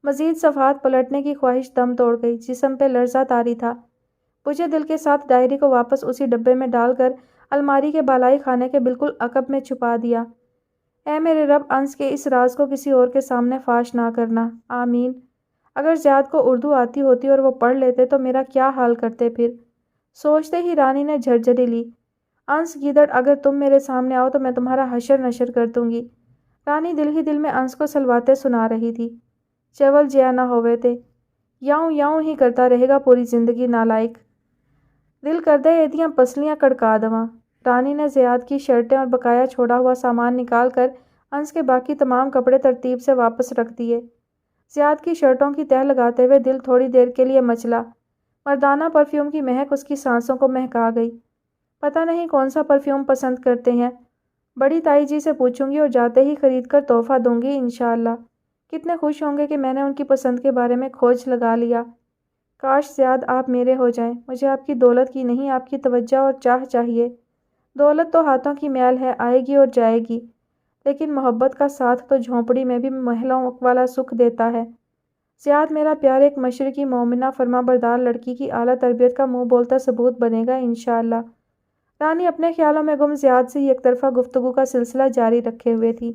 مزید صفحات پلٹنے کی خواہش دم توڑ گئی، جسم پہ لرزہ طاری تھا۔ مجھے دل کے ساتھ ڈائری کو واپس اسی ڈبے میں ڈال کر الماری کے بالائی خانے کے بالکل عقب میں چھپا دیا۔ اے میرے رب، انس کے اس راز کو کسی اور کے سامنے فاش نہ کرنا، آمین۔ اگر زیاد کو اردو آتی ہوتی اور وہ پڑھ لیتے تو میرا کیا حال کرتے پھر؟ سوچتے ہی رانی نے جھرجھری لی۔ انس گیدڑ، اگر تم میرے سامنے آؤ تو میں تمہارا حشر نشر کر دوں گی۔ رانی دل ہی دل میں انس کو سلواتے سنا رہی تھی۔ چول جیا نہ ہوئے تے، یاؤں یاؤں ہی کرتا رہے گا پوری زندگی نالائق۔ دل کردے ایدیاں پسلیاں کڑکا دواں۔ رانی نے زیاد کی شرٹیں اور بقایا چھوڑا ہوا سامان نکال کر انس کے باقی تمام کپڑے ترتیب سے واپس رکھ دیے۔ زیاد کی شرٹوں کی تہہ لگاتے ہوئے دل تھوڑی دیر کے لیے مچلا۔ مردانہ پرفیوم کی مہک اس کی سانسوں کو مہکا گئی۔ پتہ نہیں کون سا پرفیوم پسند کرتے ہیں، بڑی تائی جی سے پوچھوں گی اور جاتے ہی خرید کر تحفہ دوں گی انشاءاللہ۔ کتنے خوش ہوں گے کہ میں نے ان کی پسند کے بارے میں کھوج لگا لیا۔ کاش زیاد آپ میرے ہو جائیں۔ مجھے آپ کی دولت کی نہیں، آپ کی توجہ اور چاہ چاہیے۔ دولت تو ہاتھوں کی میل ہے، آئے گی اور جائے گی، لیکن محبت کا ساتھ تو جھونپڑی میں بھی محلوں والا سکھ دیتا ہے۔ زیاد میرا پیار ایک مشرقی مومنہ فرما بردار لڑکی کی اعلیٰ تربیت کا منہ بولتا ثبوت بنے گا انشاءاللہ۔ رانی اپنے خیالوں میں گم زیاد سے یک طرفہ گفتگو کا سلسلہ جاری رکھے ہوئے تھی۔